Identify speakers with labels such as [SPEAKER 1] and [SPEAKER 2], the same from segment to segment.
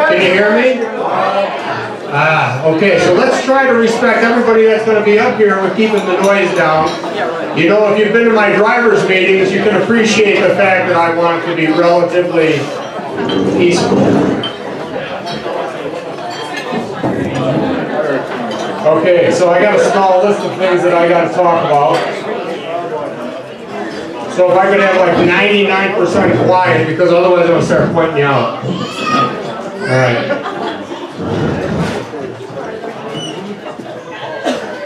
[SPEAKER 1] Can you hear me? Okay, so let's try to respect everybody that's going to be up here with keeping the noise down. You know, if you've been to my driver's meetings, you can appreciate the fact that I want it to be relatively peaceful. Okay, so I got a small list of things that I got to talk about. So if I could have like 99% quiet, because otherwise I'm going to start pointing you out. All right.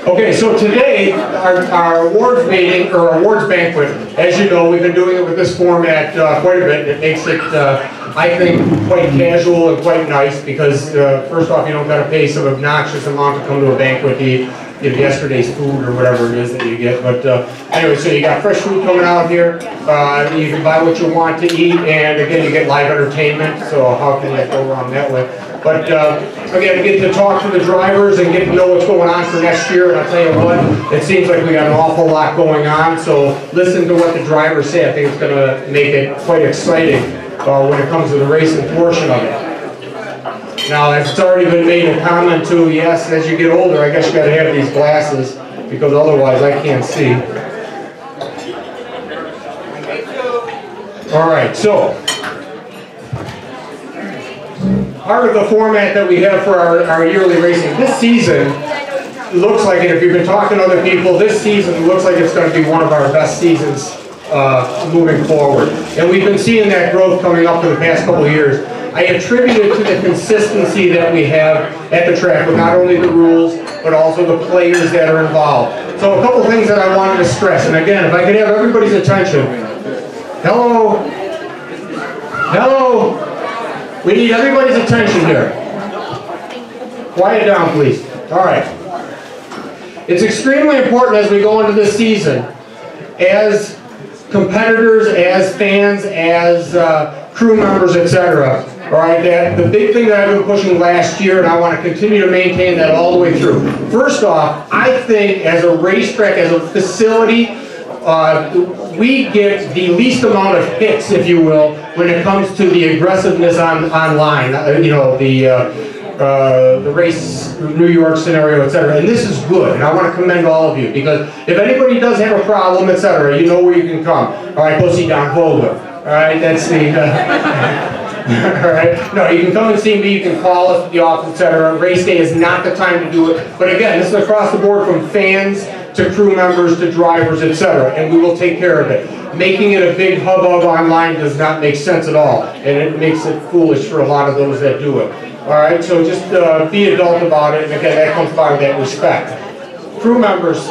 [SPEAKER 1] Okay, so today, our awards meeting, or awards banquet, as you know, we've been doing it with this format quite a bit. It makes it, I think, quite casual and quite nice because, first off, you don't got to pay some obnoxious amount to come to a banquet to eat yesterday's food or whatever it is that you get. But anyway, so you got fresh food coming out here. You can buy what you want to eat, and again, you get live entertainment, so how can you go wrong that way? But again, get to talk to the drivers and get to know what's going on for next year. And I'll tell you what, it seems like we got an awful lot going on. So listen to what the drivers say. I think it's going to make it quite exciting when it comes to the racing portion of it. Now, as it's already been made a comment to, yes, as you get older, I guess you got to have these glasses because otherwise I can't see. All right, so. Part of the format that we have for our yearly racing this season looks like, and if you've been talking to other people, this season looks like it's going to be one of our best seasons moving forward. And we've been seeing that growth coming up for the past couple of years. I attribute it to the consistency that we have at the track with not only the rules, but also the players that are involved. So a couple things that I wanted to stress, and again, if I could have everybody's attention. Hello? Hello? We need everybody's attention here. Quiet down, please. All right. It's extremely important as we go into this season, as competitors, as fans, as crew members, etc. All right, that the big thing that I've been pushing last year, and I want to continue to maintain that all the way through. First off, I think as a racetrack, as a facility, we get the least amount of hits, if you will, when it comes to the aggressiveness online. You know, the race New York scenario, etc. And this is good, and I want to commend all of you because if anybody does have a problem, etc., you know where you can come. All right, go see Don Vogler. All right, that's the. All right, no, you can come and see me. You can call us at the office, etc. Race day is not the time to do it. But again, this is across the board from fans to crew members to drivers, etc. And we will take care of it. Making it a big hubbub online does not make sense at all, and it makes it foolish for a lot of those that do it. All right, so just be adult about it, and again, that comes out of that respect. Crew members,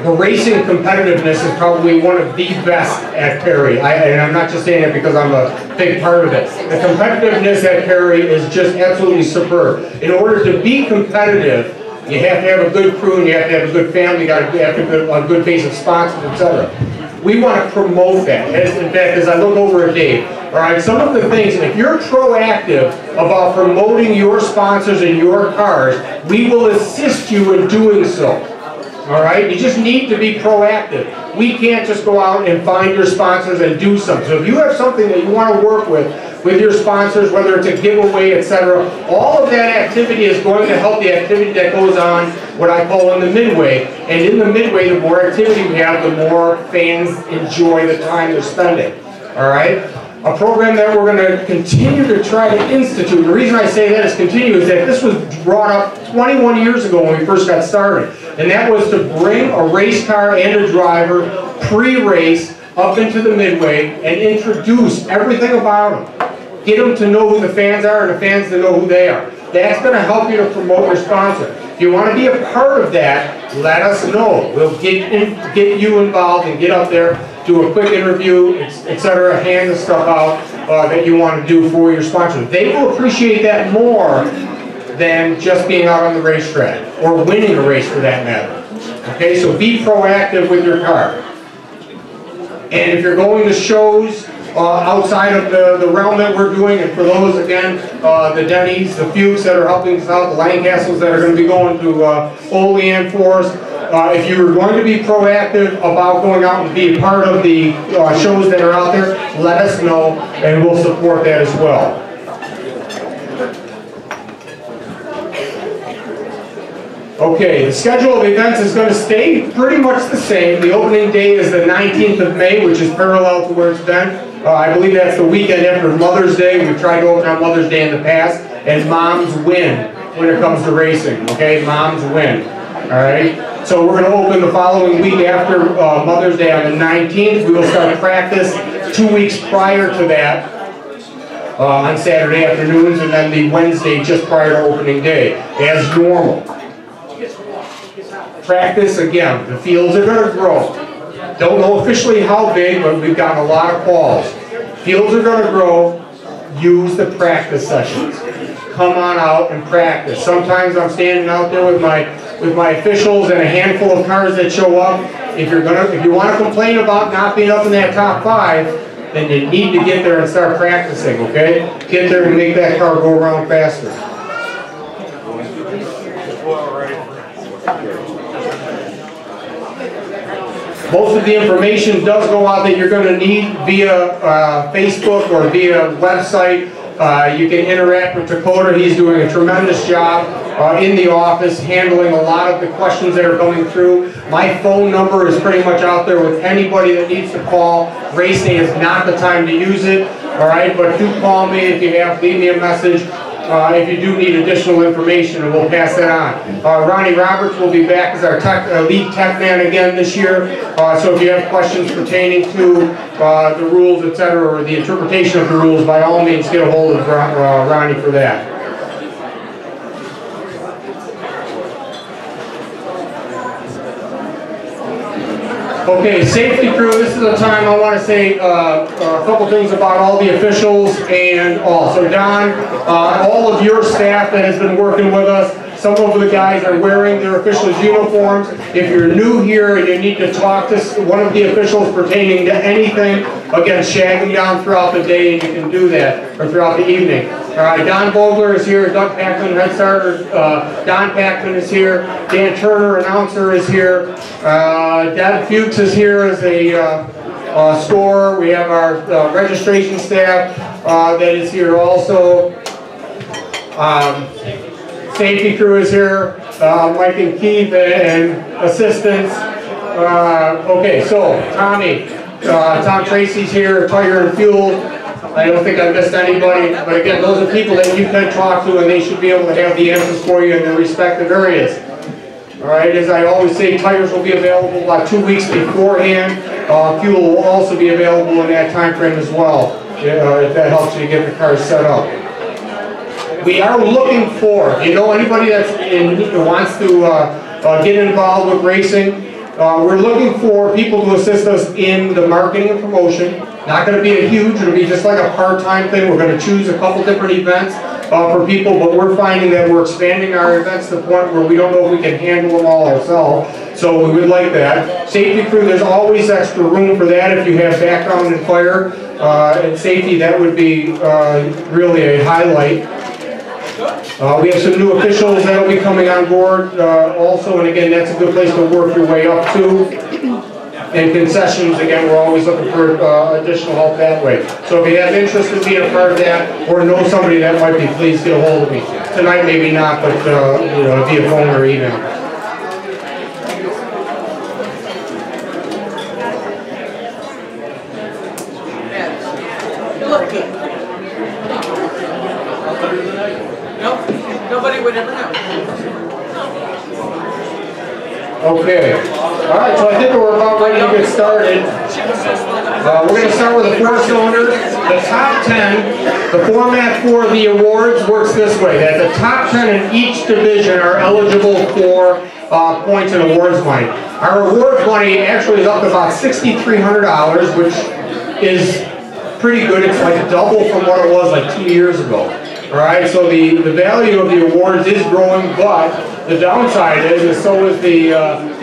[SPEAKER 1] the racing competitiveness is probably one of the best at Perry, and I'm not just saying it because I'm a big part of it. The competitiveness at Perry is just absolutely superb. In order to be competitive, you have to have a good crew, and you have to have a good family, you have to have a good base of sponsors, etc. We want to promote that. In fact, as I look over at Dave, all right, some of the things, if you're proactive about promoting your sponsors and your cars, we will assist you in doing so. All right, you just need to be proactive. We can't just go out and find your sponsors and do something. So if you have something that you want to work with your sponsors, whether it's a giveaway, etc., all of that activity is going to help the activity that goes on, what I call in the midway. And in the midway, the more activity we have, the more fans enjoy the time they're spending. All right? A program that we're going to continue to try to institute. The reason I say that is continue is that this was brought up 21 years ago when we first got started. And that was to bring a race car and a driver pre-race up into the midway and introduce everything about them. Get them to know who the fans are and the fans to know who they are. That's going to help you to promote your sponsor. If you want to be a part of that, let us know. We'll get you involved and get up there, do a quick interview, etc., hand the stuff out that you want to do for your sponsor. They will appreciate that more than just being out on the racetrack or winning a race for that matter. Okay, so be proactive with your car. And if you're going to shows outside of the realm that we're doing, and for those, again, the Denny's, the Fuchs that are helping us out, the Lancastles that are going to be going to Olean for us, if you're going to be proactive about going out and be a part of the shows that are out there, let us know, and we'll support that as well. Okay, the schedule of events is going to stay pretty much the same. The opening day is the 19th of May, which is parallel to where it's been. I believe that's the weekend after Mother's Day. We've tried to open on Mother's Day in the past, and moms win when it comes to racing, okay? Moms win, all right? So we're going to open the following week after Mother's Day on the 19th. We will start practice 2 weeks prior to that on Saturday afternoons, and then the Wednesday just prior to opening day, as normal. Practice again. The fields are going to grow. Don't know officially how big, but we've gotten a lot of calls. Fields are going to grow. Use the practice sessions. Come on out and practice. Sometimes I'm standing out there with my officials and a handful of cars that show up. If you want to complain about not being up in that top 5, then you need to get there and start practicing. Okay? Get there and make that car go around faster. Most of the information does go out that you're going to need via Facebook or via website. You can interact with Dakota. He's doing a tremendous job in the office, handling a lot of the questions that are coming through. My phone number is pretty much out there with anybody that needs to call. Race day is not the time to use it, all right? But do call me if you have, leave me a message. If you do need additional information, and we'll pass that on. Ronnie Roberts will be back as our lead tech man again this year. So if you have questions pertaining to the rules, etc., or the interpretation of the rules, by all means get a hold of Ronnie for that. Okay, safety crew, this is the time I want to say a couple things about all the officials and all. So Don, all of your staff that has been working with us, some of the guys are wearing their officials' uniforms. If you're new here and you need to talk to one of the officials pertaining to anything, again, shag them down throughout the day, and you can do that, or throughout the evening. All right, Don Vogler is here, Doug Packman, head starter, Don Packman is here, Dan Turner, announcer, is here, Deb Fuchs is here as a scorer. We have our registration staff that is here also. Safety crew is here, Mike and Keith and assistants. Okay, so Tommy, Tom Tracy's here, Tire and Fuel. I don't think I missed anybody, but again, those are people that you can talk to, and they should be able to have the answers for you in their respective areas. All right, as I always say, tires will be available about 2 weeks beforehand. Fuel will also be available in that time frame as well, if that helps you get the cars set up. We are looking for, anybody that's who wants to get involved with racing, we're looking for people to assist us in the marketing and promotion. Not going to be a huge, it'll be just like a part-time thing. We're going to choose a couple different events for people, but we're finding that we're expanding our events to the point where we don't know if we can handle them all ourselves. So we would like that. Safety crew, there's always extra room for that. If you have background in fire and safety, that would be really a highlight. We have some new officials that will be coming on board also, and again, that's a good place to work your way up to. And concessions, again, we're always looking for additional help that way. So if you have interest in being a part of that, or know somebody that might be, please get a hold of me. Tonight maybe not, but via phone or email.
[SPEAKER 2] Nobody would ever know.
[SPEAKER 1] Okay. All right, so I think we're about ready to get started. We're going to start with the 4-cylinder. The top 10, the format for the awards works this way, that the top 10 in each division are eligible for points and awards money. Our awards money actually is up to about $6,300, which is pretty good. It's like double from what it was like 2 years ago. All right, so the value of the awards is growing, but the downside is so is the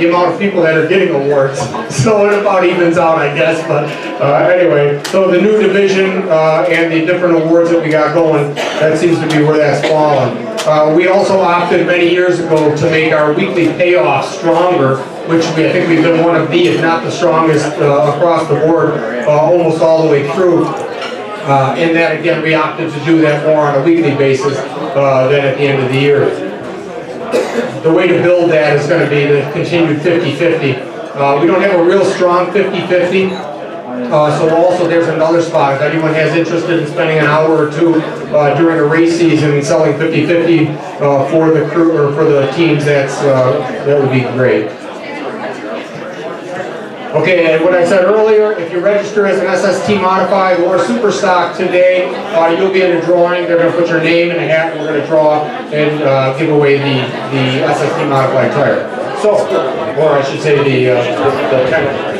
[SPEAKER 1] amount of people that are getting awards. So it about evens out, I guess. But anyway, so the new division and the different awards that we got going, that seems to be where that's fallen. We also opted many years ago to make our weekly payoff stronger, which I think we've been one of the, if not the strongest, across the board, almost all the way through. And that, again, we opted to do that more on a weekly basis than at the end of the year. the way to build that is going to be the continued 50-50. We don't have a real strong 50-50. So also there's another spot. If anyone has interested in spending an hour or two during the race season selling 50-50 for the crew or for the teams, that would be great. Okay, and what I said earlier, if you register as an SST Modified or Super Stock today, you'll be in a drawing. They're going to put your name in a hat, and we're going to draw and give away the SST Modified tire. So, or I should say the tent.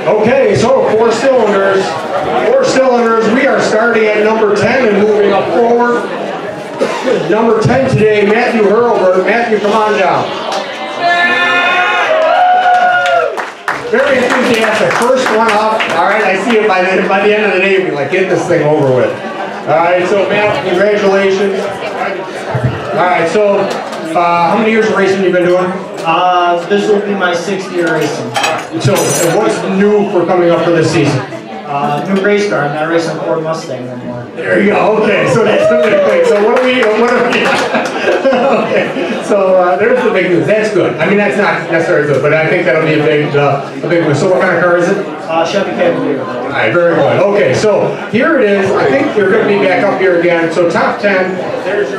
[SPEAKER 1] Okay, so four cylinders, we are starting at number 10 and moving up forward. Number 10 today, Matthew Hurlbert. Matthew, come on down. Very enthusiastic, first one up. All right, I see it by the end of the day, we'll be like, get this thing over with. All right, so Matt, congratulations. All right, so how many years of racing have you been doing?
[SPEAKER 3] This will be my 6th year racing.
[SPEAKER 1] So, what's new for coming up for this season?
[SPEAKER 3] New race car. I'm not racing a Ford Mustang anymore.
[SPEAKER 1] There you go. Okay, so that's the big thing. So what are we? Okay, so there's the big news. That's good. I mean, that's not necessarily good, but I think that'll be a big one. So what kind of car is it?
[SPEAKER 3] Chevy Cavalier.
[SPEAKER 1] All right, very good. Okay, so here it is. I think you're going to be back up here again. So top 10. There's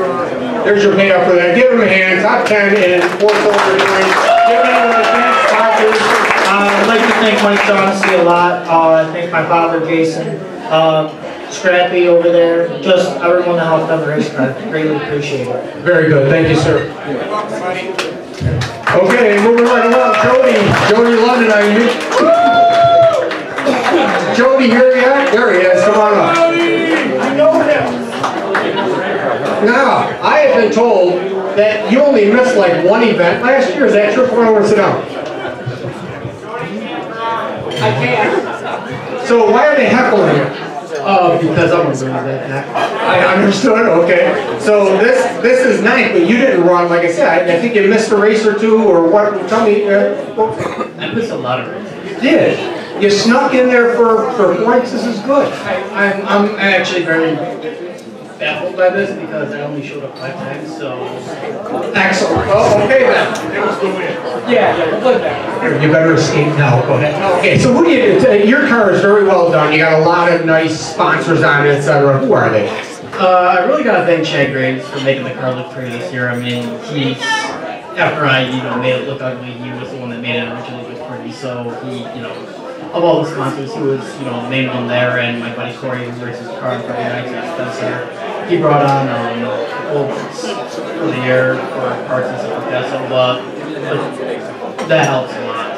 [SPEAKER 1] your payout for that. Give them a hand. Top 10 in 4-cylinder points. Give them a hand. Sponsors.
[SPEAKER 3] I'd like to thank Mike Shaughnessy a lot. I thank my father, Jason, Scrappy over there, just everyone that helped on the race car. Greatly appreciate it.
[SPEAKER 1] Very good. Thank you, sir. Okay, moving right along. Jody London, are you? Jody, here he is. There he is. Come on up. I know him. Now, I have been told that you only missed like one event last year. Is that true? Come on over and sit down. I can't. So why are they heckling you?
[SPEAKER 3] Because I'm going to lose that.
[SPEAKER 1] I understood. Okay. So this is ninth, but you didn't run. Like I said, I think you missed a race or two, or what? Tell me.
[SPEAKER 3] I missed a lot of races.
[SPEAKER 1] You did. You snuck in there for points. This is good.
[SPEAKER 3] I'm actually very baffled by this because I only showed up 5 times. So
[SPEAKER 1] excellent. Oh, okay then.
[SPEAKER 3] Yeah, we'll put that.
[SPEAKER 1] You better escape now. Go ahead. Okay, so who do you? Your car is very well done. You got a lot of nice sponsors on it, etc. Who are they?
[SPEAKER 3] I really got to thank Chad Graves for making the car look pretty this year. I mean, after I made it look ugly, he was the one that made it originally look pretty. So he, of all the sponsors, he was named on there, and my buddy Corey, who races the car in Friday nights, Spencer, he brought on Wolves for the year for parts and stuff like that. So that helps a lot.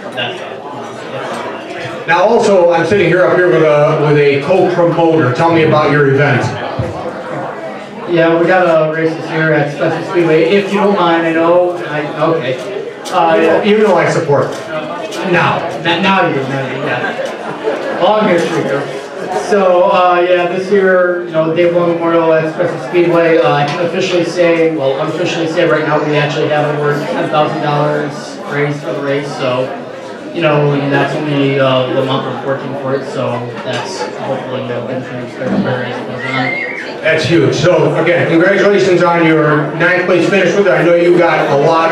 [SPEAKER 3] So that's it.
[SPEAKER 1] Now, also, I'm sitting here up here with a co-promoter. Tell me about your event.
[SPEAKER 3] Yeah, we got a race this year at Spencer Speedway. If you don't mind, I know. Okay.
[SPEAKER 1] You know I support.
[SPEAKER 3] Now you do. Yeah. Long history here. So yeah, this year, Day 1 Memorial at Spencer Speedway. I can officially say, well, unofficially say right now, we actually have over $10,000 raised for the race. So, that's only the month of working for it. So that's hopefully going to as it goes on.
[SPEAKER 1] That's huge. So again, congratulations on your 9th place finish with it. I know you got a lot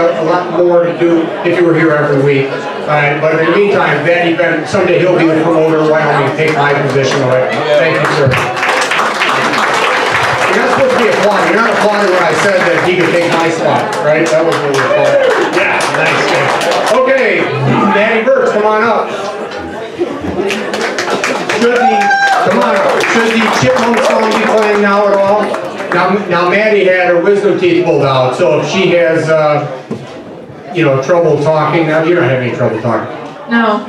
[SPEAKER 1] more to do if you were here every week. But in the meantime, that event, someday he'll be the promoter of Wyoming and take my position away. Thank you, sir. You're not supposed to be applauding. You're not applauding when I said that he could take my spot, right? That was what we were applauding. Yeah, nice. Okay, Danny Burks, come on up. Should the Chipmunk song be playing now at all? Now Maddie had her wisdom teeth pulled out, so if she has, trouble talking, now you don't have any trouble talking.
[SPEAKER 4] No.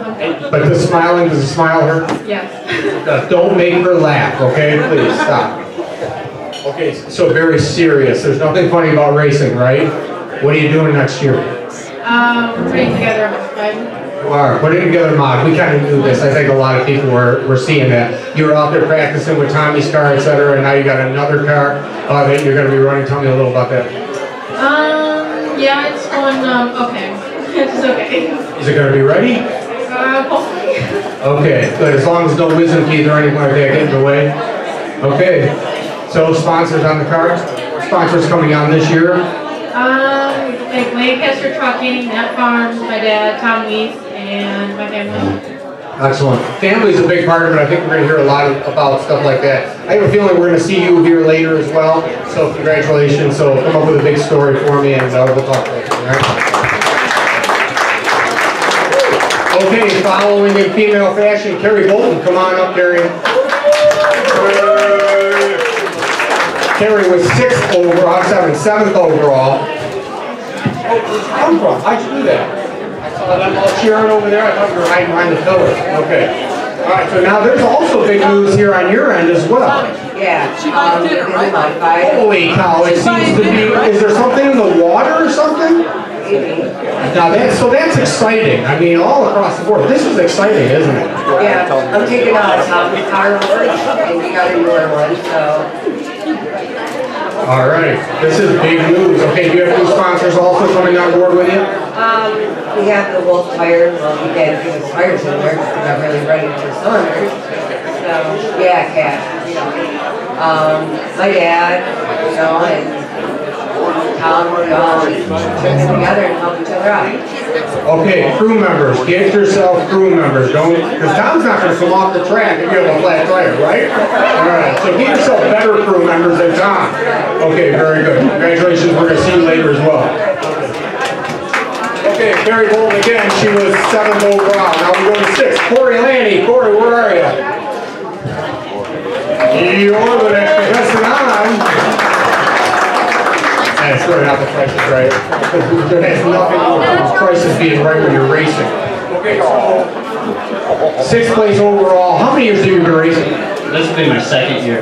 [SPEAKER 1] But the smiling, does the smile hurt?
[SPEAKER 4] Yes.
[SPEAKER 1] Don't make her laugh, okay? Please, stop. Okay, so very serious. There's nothing funny about racing, right? What are you doing next year?
[SPEAKER 4] We're putting together a modified.
[SPEAKER 1] You are putting together a mod. We kind of knew this. I think a lot of people were seeing that. You were out there practicing with Tommy's car, etc., and now you got another car that you're going to be running. Tell me a little about that.
[SPEAKER 4] Yeah, it's going, okay. It's okay.
[SPEAKER 1] Is it going to be ready?
[SPEAKER 4] Hopefully.
[SPEAKER 1] Okay, good. As long as no wisdom teeth or anything like that get in the way. Okay. So sponsors on the car? Sponsors coming on this year?
[SPEAKER 4] Like Lancaster Trucking, Net Farms, my dad, Tom Weiss, and my family.
[SPEAKER 1] Excellent. Family's a big part of it. I think we're going to hear a lot about stuff like that. I have a feeling we're going to see you here later as well. So congratulations. So come up with a big story for me, and we'll talk later. All right? Okay, following in female fashion, Carrie Bolton. Come on up, Carrie. Carrie was 7th overall. Oh, where'd you come from? How'd you do that? I saw them all cheering over there. I thought you were hiding behind the pillar. Okay. All right, so now there's also big news here on your end as well.
[SPEAKER 5] Yeah.
[SPEAKER 2] She buys dinner, right?
[SPEAKER 1] Holy cow, it seems to be, is there something in the water or something? Now that's exciting. I mean, all across the board. This is exciting, isn't it?
[SPEAKER 5] Yeah, I'm taking a car over and we got a newer one, so.
[SPEAKER 1] All right, this is big news. Okay, do you have new sponsors also coming on board with you?
[SPEAKER 5] We have the Wolf tire. Well, we can't give us tires in there because we're not really ready for cylinders. So, yeah, cash, you know. My dad, you know, and Tom, we all chipping together and help each other out.
[SPEAKER 1] Okay, crew members, get yourself crew members. Don't, because Tom's not going to come off the track if you have a flat tire, right? All right, so get yourself better crew members than Tom. Okay, very good. Congratulations, we're going to see you later as well. Okay, Carrie Bolton again, she was 7th overall. Now we go to 6th. Corey Lanny. Corey, where are you? You're the next contestant on. That's really not the prices right. There has nothing to do with prices being right when you're racing. Okay, so 6th place overall. How many years have you been racing?
[SPEAKER 3] This will be my 2nd year.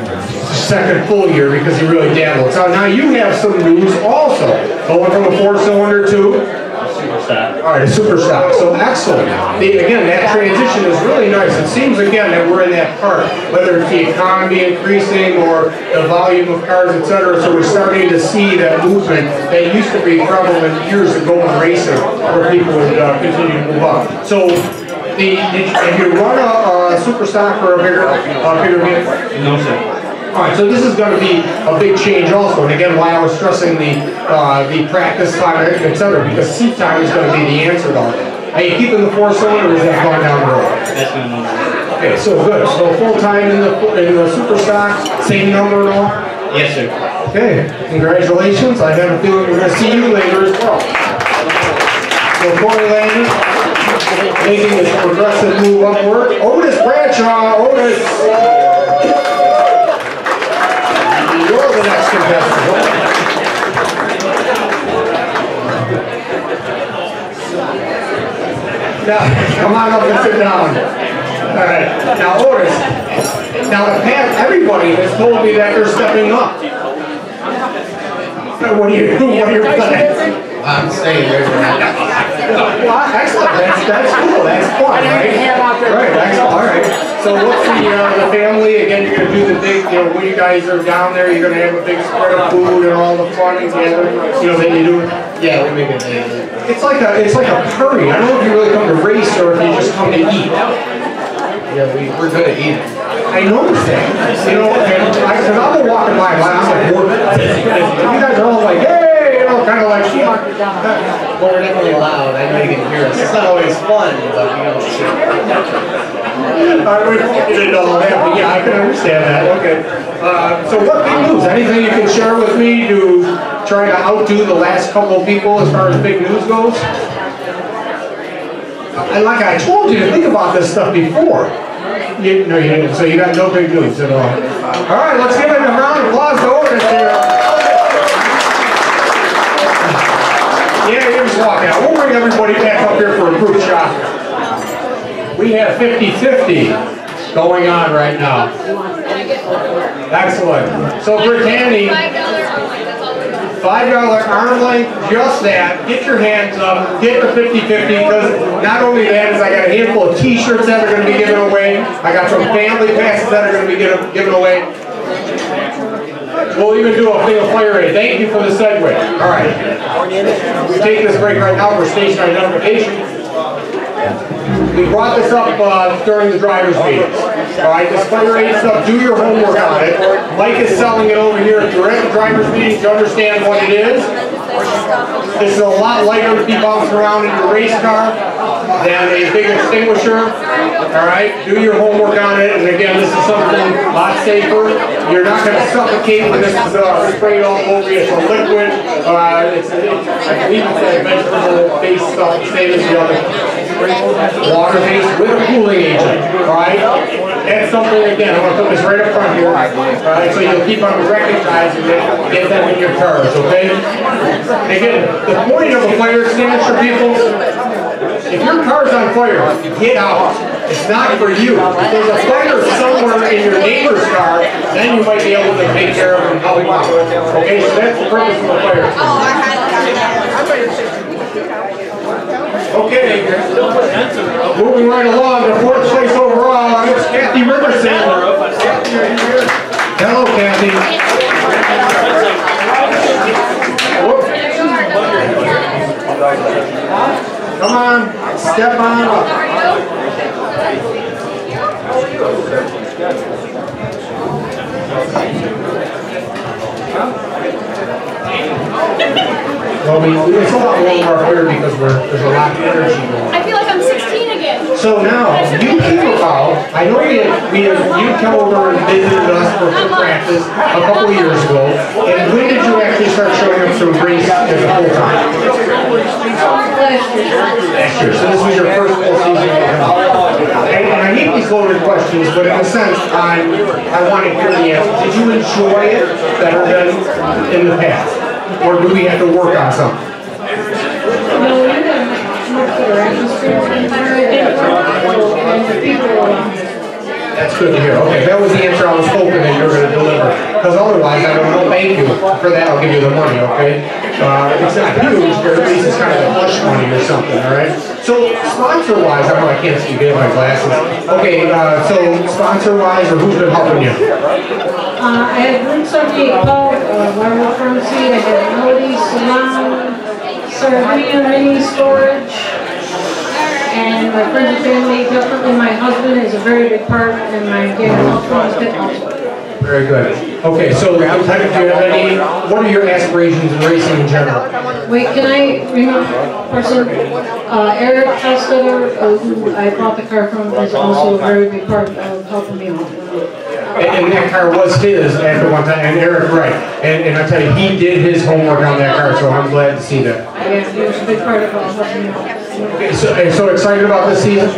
[SPEAKER 1] Second full year because you really dabbled. So now you have some news also. Going from a 4-cylinder to?
[SPEAKER 3] Super stock.
[SPEAKER 1] All right, a super stock. So excellent. Again, that transition is really nice. It seems again that we're in that part, whether it's the economy increasing or the volume of cars, etc. So we're starting to see that movement that used to be prevalent years ago in racing, where people would continue to move up. So, have you run a super stock for a bigger vehicle?
[SPEAKER 3] No, sir.
[SPEAKER 1] All right, so this is going to be a big change also, and again, why I was stressing the practice time, etc., because seat time is going to be the answer to all that. Are you keeping the 4-cylinder, or is that going down the road?
[SPEAKER 3] That's my number.
[SPEAKER 1] Okay, so good. So full time in the super stock, same number and all.
[SPEAKER 3] Yes, sir.
[SPEAKER 1] Okay, congratulations. I have a feeling we're going to see you later as well. So Corey Landy making this progressive move upward. Otis Bradshaw, Otis. You're the next contestant. Now, come on up and sit down. All right. Now, Otis. Now, the past, everybody has told me that they're stepping up. What are your plans?
[SPEAKER 6] I'm staying there.
[SPEAKER 1] Well, excellent. That's cool. That's fun, right? Right. Excellent. All right. So what's the family? Again, you're going to do the big, when you guys are down there, you're going to have a big spread of food and all the fun together. That you do it.
[SPEAKER 6] Yeah, we make it.
[SPEAKER 1] It's like a party. I don't know if you really come to race or if you just come to eat.
[SPEAKER 6] Yeah, we're good at eating.
[SPEAKER 1] I noticed that. Because I've been walking by, I'm like, you guys are all like, hey, kind of like,
[SPEAKER 6] Well, we're definitely loud. I know you can hear us. It's not always fun, but we don't see
[SPEAKER 1] I didn't know all that, but yeah, I can understand that. Okay. So what big news? Anything you can share with me to try to outdo the last couple of people as far as big news goes? Like I told you to think about this stuff before. No, you didn't. So you got no big news at all. All right, let's give it a round of applause to Otis here. Yeah, you just walk out. We'll bring everybody back up here for a group shot. We have 50-50 going on right now. Excellent. So Brittany, $5 arm length, just that. Get your hands up, get the 50-50, because not only that is I got a handful of t-shirts that are going to be given away. I got some family passes that are going to be given away. We'll even do a thing of fire aid. Thank you for the segue. All right. We take this break right now for station identification. We brought this up during the driver's meetings. All right, this fire aid stuff, do your homework on it. Mike is selling it over here. If you're at the driver's meeting to understand what it is, this is a lot lighter to be bouncing around in your race car than a big extinguisher. All right, do your homework on it. And again, this is something a lot safer. You're not going to suffocate when this is sprayed all over you. It's a liquid. I believe it's a vegetable-based stuff, same as the other. Water-based with a cooling agent. All right, that's something again. I want to put this right up front here. All right, so you'll keep on recognizing it. Get them in your cars. Okay. Again, the point of a fire extinguisher, people. If your car's on fire, get out. It's not for you. If there's a fire somewhere in your neighbor's car, then you might be able to take care of it and help them out. Okay, so that's the purpose of a fire extinguisher. Okay, moving right along, the fourth place overall, it's Kathy Riverson. Hello, Kathy. Come on, step on up. Well, it's a lot warmer up here because there's a lot of energy going on.
[SPEAKER 7] I feel like I'm 16 again.
[SPEAKER 1] So now, you came about, I know you come over and visited us for practice a couple of years ago, and when did you actually start showing up to race as a full time? Last year. So this was your first full season. And I hate these loaded questions, but in a sense, I want to hear the answer. Did you enjoy it better than in the past? Or do we have to work on something?
[SPEAKER 4] No, you have much better atmosphere and
[SPEAKER 1] That's good to hear. Okay, that was the answer I was hoping that you were going to deliver. Because otherwise, I don't know. Thank you. For that, I'll give you the money, okay? It's not huge, but at least it's kind of a hush money or something, all right? So, sponsor-wise, I know I can't see good in my glasses. Okay, so sponsor-wise, or who's been helping you?
[SPEAKER 4] I had Route 78 Pub, Waterloo Pharmacy, I had Melody Salon, Sardinia Mini Storage, and my friends and family, definitely my husband is a very big part, and my dad also is also.
[SPEAKER 1] Very good. Okay, so do you have any, what are your aspirations in racing in general?
[SPEAKER 4] Wait, can I remember person? Eric Hestetter, who I bought the car from, is also a very big part of helping me out.
[SPEAKER 1] And that car was his after one time, and Eric, right. And I tell you, he did his homework on that car, so I'm glad to see that.
[SPEAKER 4] Yeah, he was a big part of helping me out.
[SPEAKER 1] Okay, so excited about this season?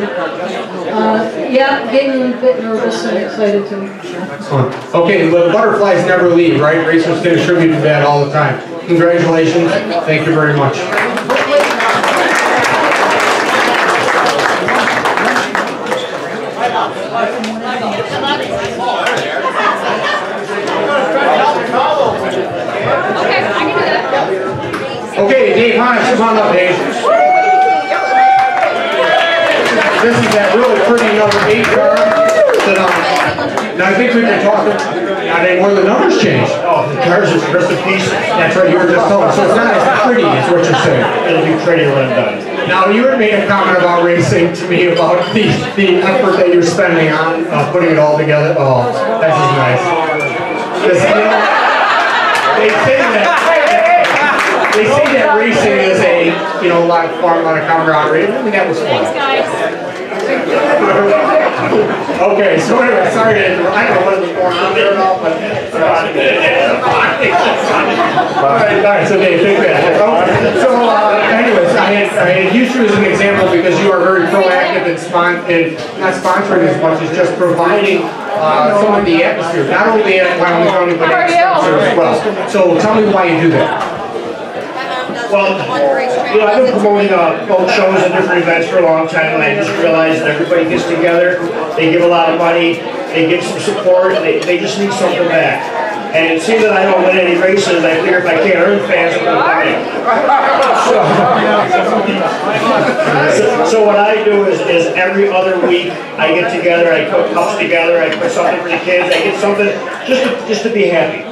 [SPEAKER 4] Yeah, getting a bit nervous and excited too.
[SPEAKER 1] Excellent. Okay, but butterflies never leave, right? Racers can attribute to that all the time. Congratulations. Thank you very much. Okay, Dave Hines, come on up, Dave. This is that really pretty number 8 car. Now I think we've been talking, not anymore, the numbers changed. Oh, the cars are just a piece. That's what you were just telling. So it's not as pretty, is what you're saying.
[SPEAKER 6] It'll be pretty when I'm done.
[SPEAKER 1] Now you had made a comment about racing to me about the effort that you're spending on putting it all together. Oh, that's just nice. They say that racing is a, a lot of fun, a lot of camaraderie. I mean, that was fun.
[SPEAKER 7] Thanks, guys.
[SPEAKER 1] Okay, so anyway, sorry to interrupt. I don't know what was going on there at all, but alright, so Dave, take that. So anyways, I had used you as an example because you are very proactive in not sponsoring as much as just providing some of the atmosphere, not only at Wyoming County, but at sponsor as well. So tell me why you do that.
[SPEAKER 7] Well, you know, I've been promoting boat shows and different events for a long time, and I just realized that everybody gets together, they give a lot of money, they get some support, and they just need something back. And it seems that I don't win any races, I figure if I can't earn fans, I'm going to buy them. So what I do is every other week, I get together, I put cups together, I put something for the kids, I get something just to be happy.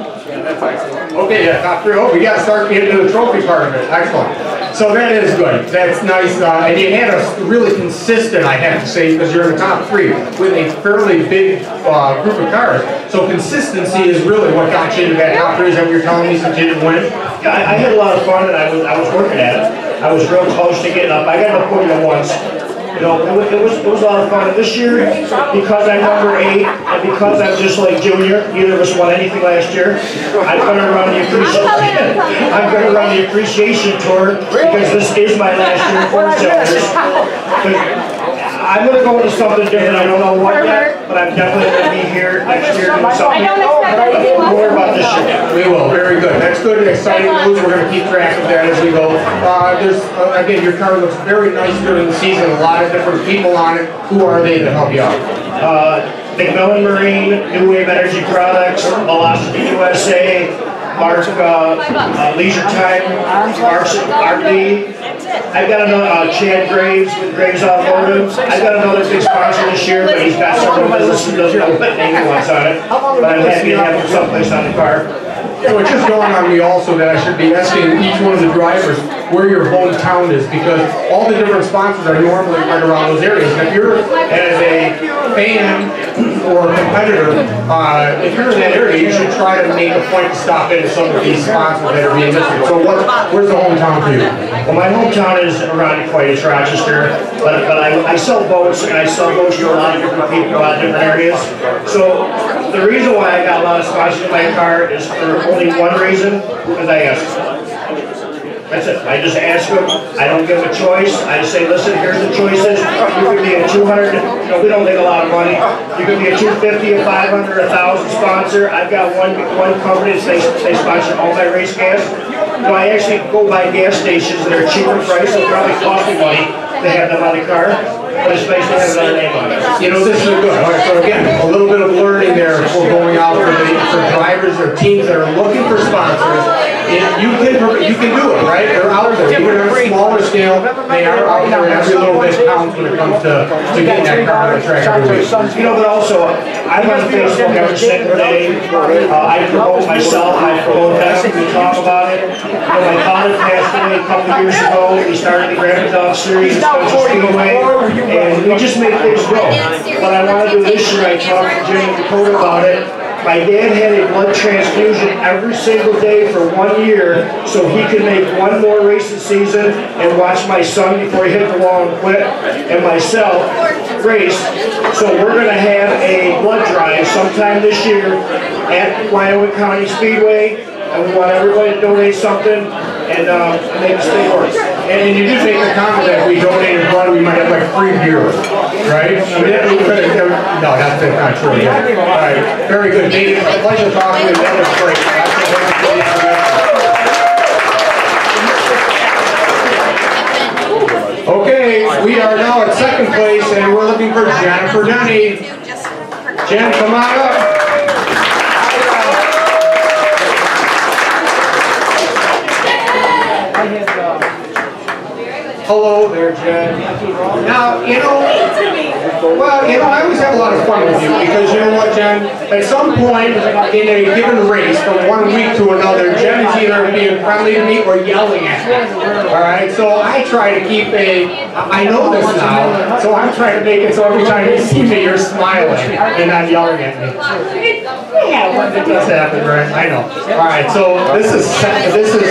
[SPEAKER 1] Okay, yeah, top 3. Oh, we got to start getting to the trophy part of it. Excellent. So that is good. That's nice. And you had a really consistent, I have to say, because you're in the top 3 with a fairly big group of cars. So consistency is really what got you into that top 3. Is that what you're telling me since you didn't win?
[SPEAKER 7] Yeah, I had a lot of fun, and I was working at it. I was real close to getting up. I got up podium once. You know, it was a lot of fun. And this year, because I'm number 8, and because I'm just like Junior, neither of us won anything last year, I'm going to run the appreciation tour because this is my last year for Juniors. I'm going to go into something different. I don't know what yet, but I'm definitely going to be here next year doing something more about this year.
[SPEAKER 1] We will. Very good. That's good and exciting news. We're going to keep track of that as we go. Again, your car looks very nice during the season. A lot of different people on it. Who are they to help you out?
[SPEAKER 7] McMillan Marine, New Wave Energy Products, Velocity USA, Mark Leisure Time, Mark's RD. I've got another Chad Graves with Graves Automotive. I've got another big sponsor this year, but he's got several businesses and doesn't know what name he wants on it. But I'm happy to have him someplace on the car.
[SPEAKER 1] So it just dawned on me also that I should be asking each one of the drivers where your hometown is, because all the different sponsors are normally right around those areas. And if you're as a fan or a competitor, if you're in that area, you should try to make a point to stop into some of these sponsors that are being listed. So where's the hometown for you?
[SPEAKER 7] Well, my hometown is around Quite Rochester, but I sell boats, and I sell boats to a lot of different people, a lot of different areas. So the reason why I got a lot of sponsors in my car is for only one reason, because I ask them. That's it. I just ask them. I don't give them a choice. I just say, listen, here's the choices. You could be a 200, you know, we don't make a lot of money. You could be a 250, a 500, a 1,000 sponsor. I've got one company that they sponsor all my race gas. So I actually go by gas stations that are cheaper price. It'll probably cost me money to have them on the car. But it's nice to have another name on it.
[SPEAKER 1] You know, this is good. All right, so again, a little bit of learning there for going out for drivers or teams that are looking for sponsors. You can do it, right? They're out there. Even on a smaller scale, they are out there, and every little bit counts when it comes to getting that car on the track every week.
[SPEAKER 7] You know, but also, I'm on Facebook every single day. I promote myself, I promote them, we talk about it. You know, my father passed away a couple years ago. We started the Grand Dog Series, Speedway, and we just make things go. What I want to do this year, I talked to Jim and Dakota about it. My dad had a blood transfusion every single day for 1 year so he could make one more racing season and watch my son before he hit the wall and quit, and myself race. So we're going to have a blood drive sometime this year at Wyoming County Speedway, and we want everybody to donate something and make this thing work.
[SPEAKER 1] And you do make a comment that if we donated blood, we might have like free beer, right? I mean, no, that's not true. Yeah. All right, very good. Dave, it's a pleasure talking to you. That was great. Okay, we are now at second place, and we're looking for Jennifer Denny. Jen, come on up. Hello there, Jen. Now, I always have a lot of fun with you because you know what, Jen? At some point in a given race, from one week to another, Jen is either being friendly to me or yelling at me. All right, so I try to keep I know this now, so I'm trying to make it so every time you see me, you're smiling and not yelling at me. Yeah, it does happen, right? I know. All right, so this is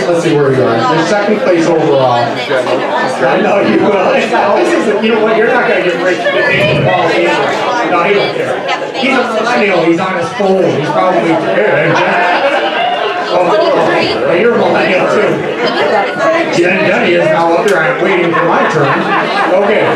[SPEAKER 1] let's see where we are. You're second place overall. I know you will. This is, you know what? You're not going to get rich with the ball either. No, he don't care. He's a millennial. He's on his phone. He's probably well, you're a millennial too. Jen Denny is now up there. I'm waiting for my turn. Okay.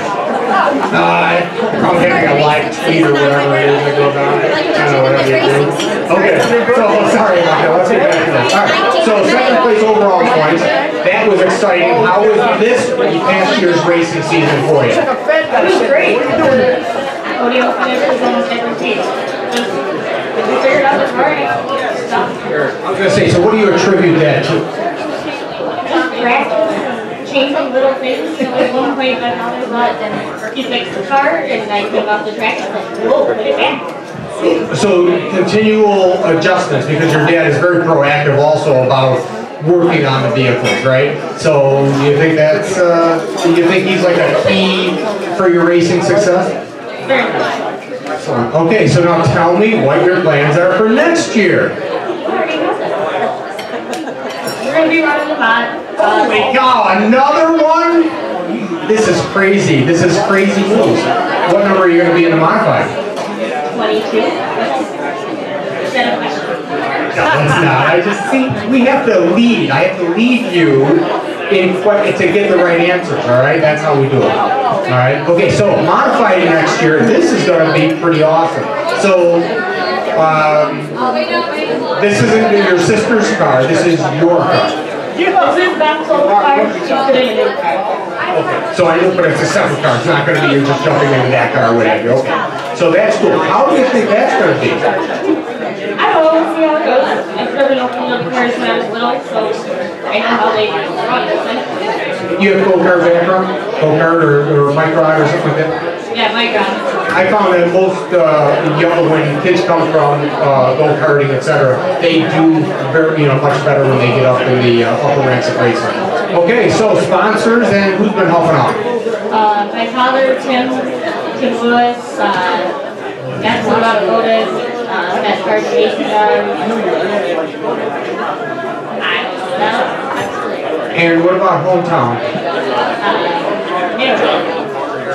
[SPEAKER 1] Probably having a live tweet or whatever it is that goes on. I don't know whatever you do. Okay. So sorry about that. Let's get back to this. All right. So second place overall points. That was exciting. How was this past year's racing season for you?
[SPEAKER 8] It was great. Rodeo finish was almost every piece. We figured out the car stuff.
[SPEAKER 1] I was going to say, so what do you attribute that to?
[SPEAKER 8] Practice, changing little things. At one point, my father thought he fixed the car, and I came off the track and I was like, whoa, put it back.
[SPEAKER 1] So continual adjustments, because your dad is very proactive also about working on the vehicles, right? So do you think that's, do you think he's like a key for your racing success?
[SPEAKER 8] Very much.
[SPEAKER 1] Excellent. Okay, so now tell me what your plans are for next year.
[SPEAKER 8] We're going to be running the mod.
[SPEAKER 1] Oh my God, another one? This is crazy. This is crazy news. What number are you going to be in the modified?
[SPEAKER 8] 22. Is that a question?
[SPEAKER 1] No, it's not. I just see, we have to lead. I have to lead you to get the right answers, all right? That's how we do it. All right? Okay, so modified next year, this is going to be pretty awesome. So, this isn't your sister's car, this is your car.
[SPEAKER 8] This is Beth's old car. She's getting a new car.
[SPEAKER 1] Okay, so I know, but it's a separate car. It's not going to be you just jumping into that car or whatever. Okay, so that's cool. How do you think that's going to be?
[SPEAKER 8] I don't know, we'll see how it goes. I've driven open up cars when I was little, so I know how they run.
[SPEAKER 1] You have a go-kart background? Go-kart or bike ride or something like that?
[SPEAKER 8] Yeah, my God.
[SPEAKER 1] I found that most when kids come from go-karting, etc., they do very, much better when they get up in the upper ranks of racing. Okay, so sponsors and who's been helping out?
[SPEAKER 8] My father, Tim Lewis, that's a lot of Otis, that's our Jason. I don't know.
[SPEAKER 1] And what about hometown?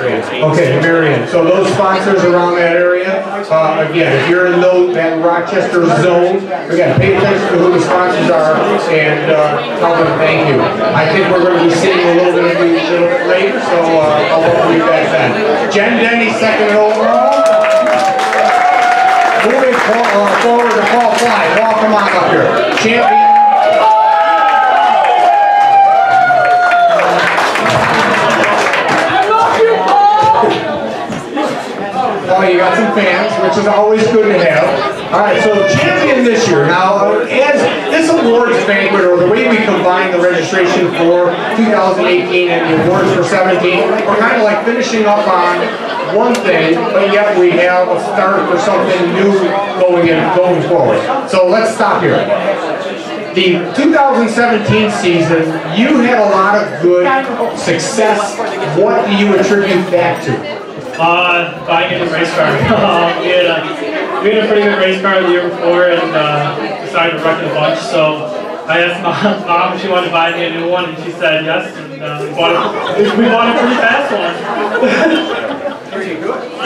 [SPEAKER 1] Okay, Marion. So those sponsors around that area, again, if you're in that Rochester zone, again, pay attention to who the sponsors are and tell them thank you. I think we're going to be seeing a little bit of you a little bit later, so I'll welcome you back then. Jen Denny, second overall. Moving forward to Paul Fly. Paul, come on up here. Champion. Oh, you got some fans, which is always good to have. All right, so champion this year. Now, as this awards banquet, or the way we combine the registration for 2018 and the awards for 17, we're kind of like finishing up on one thing, but yet we have a start for something new going forward. So let's stop here. The 2017 season, you had a lot of good success. What do you attribute that to?
[SPEAKER 3] Buying a new race car. We had a pretty good race car the year before and decided to wreck it a bunch. So I asked Mom if she wanted to buy me a new one, and she said yes. And we bought a pretty fast one.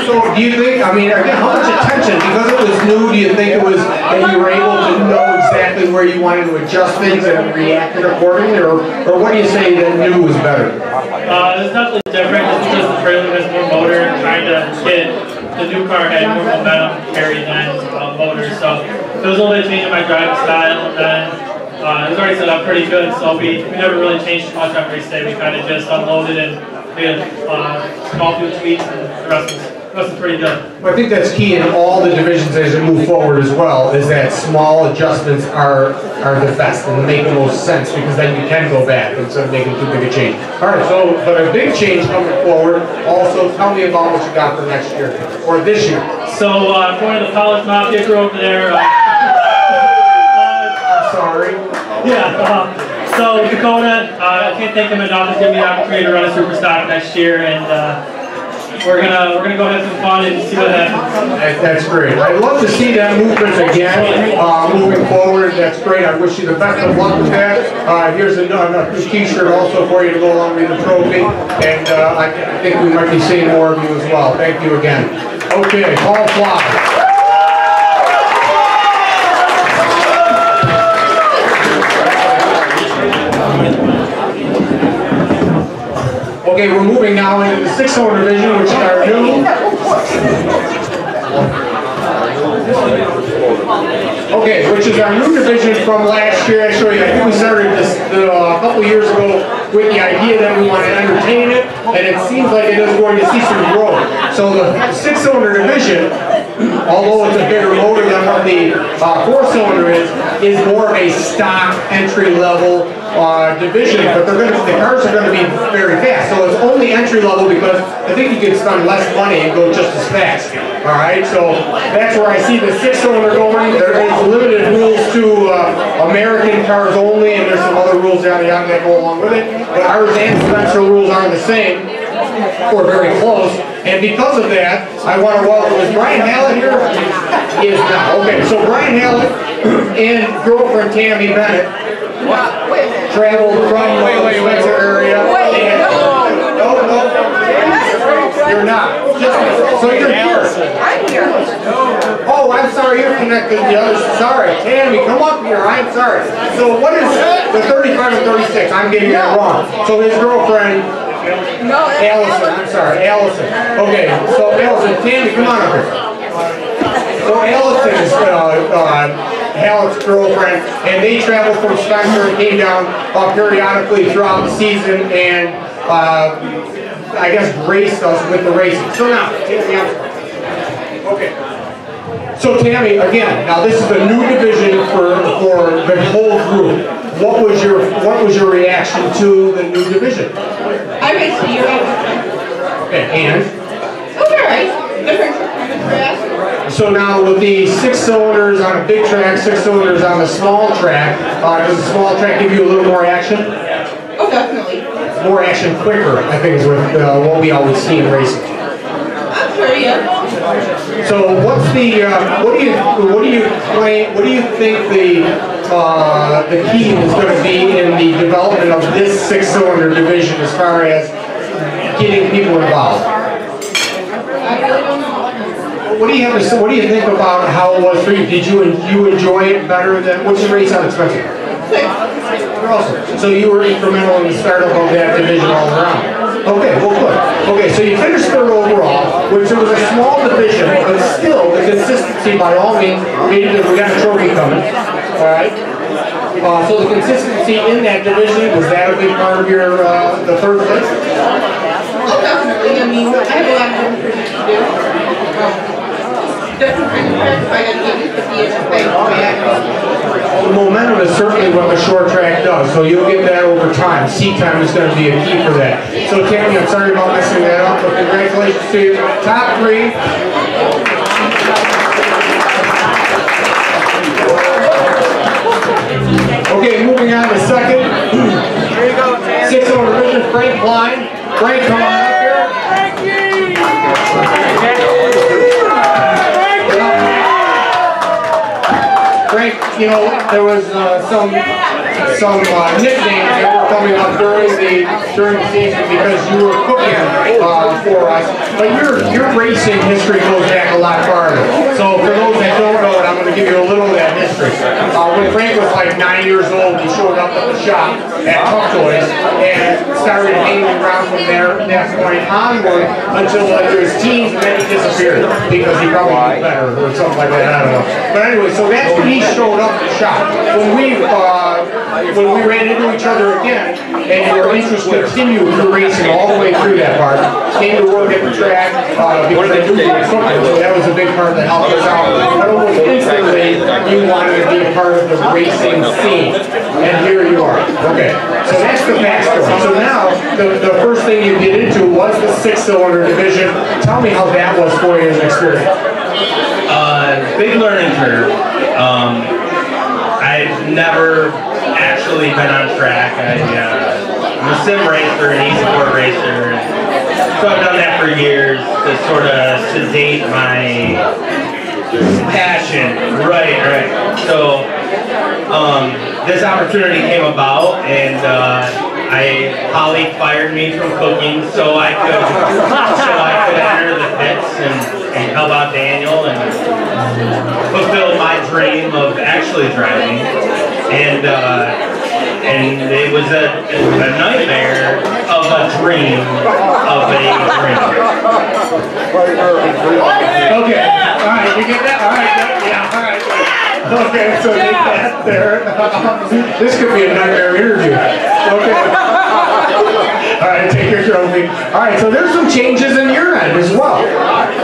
[SPEAKER 1] So do you think, again, how much attention, because it was new, do you think it was that you were able to know exactly where you wanted to adjust things and react accordingly, or what do you say that new was better?
[SPEAKER 3] It's definitely different just because the trailer has more motor and trying to get the new car had more momentum to carry than motor. So it was a little bit changing my driving style, and then it was already set up pretty good, so we never really changed much on race day. We kind of just unloaded and we had small few tweaks, and the rest was pretty good.
[SPEAKER 1] Well, I think that's key in all the divisions as you move forward as well, is that small adjustments are the best and make the most sense, because then you can go back instead of making too big a change. All right, so, but a big change coming forward. Also, tell me about what you got for next year, or this year.
[SPEAKER 3] So, going to the College Mafia crew over there. I'm
[SPEAKER 1] sorry.
[SPEAKER 3] Yeah, so Dakota, I can't thank him enough. He's giving me the opportunity to run a super stock next year, and we're gonna go have some fun and see what happens.
[SPEAKER 1] That's great. I'd love to see that movement again, moving forward. That's great. I wish you the best of luck with that. Here's a t-shirt also for you to go along with the trophy, and I think we might be seeing more of you as well. Thank you again. Okay, Paul Fly. Okay, we're moving now into the 6-cylinder division, which is our new Okay, which is our new division from last year. Actually, I think we started this a couple years ago with the idea that we want to entertain it, and it seems like it is going to see some growth. So the 6-cylinder division, although it's a bigger motor than what the 4-cylinder is more of a stock entry-level division, but the cars are going to be very fast. So it's only entry-level because I think you can spend less money and go just as fast. All right, so that's where I see the 6-cylinder going. There is limited rules to American cars only, and there's some other rules down the that go along with it. But ours and Spencer rules aren't the same, or very close. And because of that, I want to welcome, is Brian Hallett here? He is not. Okay, so Brian Hallett and girlfriend Tammy Bennett traveled from the Spencer area. You're not. So you're here.
[SPEAKER 5] I'm here.
[SPEAKER 1] Oh, I'm sorry, you're connected to the others. Sorry, Tammy, come up here. I'm sorry. So what is the 35 and 36? I'm getting that wrong. So his girlfriend, Allison. I'm sorry, Allison. Okay, so Allison, Tammy, come on up here. So Allison is Hallett's girlfriend, and they traveled from Spencer and came down periodically throughout the season and I guess raced us with the racing. So now, okay. So Tammy, again, now this is a new division for the whole group. What was your reaction to the new division?
[SPEAKER 8] I raced a year ago.
[SPEAKER 1] Okay, and?
[SPEAKER 8] Okay, different.
[SPEAKER 1] So now with the 6-cylinders on a big track, 6-cylinders on a small track, does the small track give you a little more action?
[SPEAKER 8] Oh, definitely.
[SPEAKER 1] More action quicker, I think, is what we always see in racing.
[SPEAKER 8] I'm sure, yeah.
[SPEAKER 1] So what's the what do you think the key is going to be in the development of this 6-cylinder division as far as getting people involved?
[SPEAKER 8] I really don't know.
[SPEAKER 1] What do you have to say? What do you think about how it was for you? Did you enjoy it better than what's your race on Spencer? Awesome. So you were incremental in the startup of that division all around. Okay, well good. Okay, so you finished third overall, which was a small division, but still the consistency by all means, we got a trophy coming. Alright? So the consistency in that division, was that a big part of your the third place?
[SPEAKER 8] Oh, definitely. I mean, I have a lot of different things to do. Different things I got to get used to being a thing.
[SPEAKER 1] The momentum is certainly what the short track does, so you'll get that over time. Seat time is going to be a key for that. So Tammy, I'm sorry about messing that up, but congratulations to you. Top 3. Okay, moving on to second. Here you go, Tam. 6-cylinder division, Frank Klein. Frank, come on up here. Frank, you know, there was some nicknames that were coming up during the season because you were cooking for us. But your racing history goes back a lot farther. So for those that don't know it, I'm going to give you a little of that history. When Frank was like 9 years old, he showed up at the shop at Tough Toys and started hanging around from that point onward until his teens, and then he disappeared because he probably knew better or something like that. I don't know. But anyway, so that's when he showed up at the shop. When we ran into each other again, and your interest continued through racing all the way through that part, came to work at the track because I knew you were cooking, so that was a big part that helped us out. But almost instantly, you wanted to be a part of the racing scene, and here you are. Okay, so that's the backstory. So now, the first thing you get into was the 6-cylinder division. Tell me how that was for you as an experience.
[SPEAKER 9] Big learning curve. I've never actually been on track. I'm a sim racer, an e-sport racer, so I've done that for years to sort of sedate my passion. Right. So this opportunity came about, and Holly fired me from cooking so I could enter the pits and help out Daniel and fulfill my dream of actually driving. And it was a nightmare of a dream of a dream.
[SPEAKER 1] Okay, all right, you get that? All right, yeah, all right. Okay, so get that there. This could be a nightmare interview. Okay. All right, take your trophy. All right, so there's some changes in your end as well.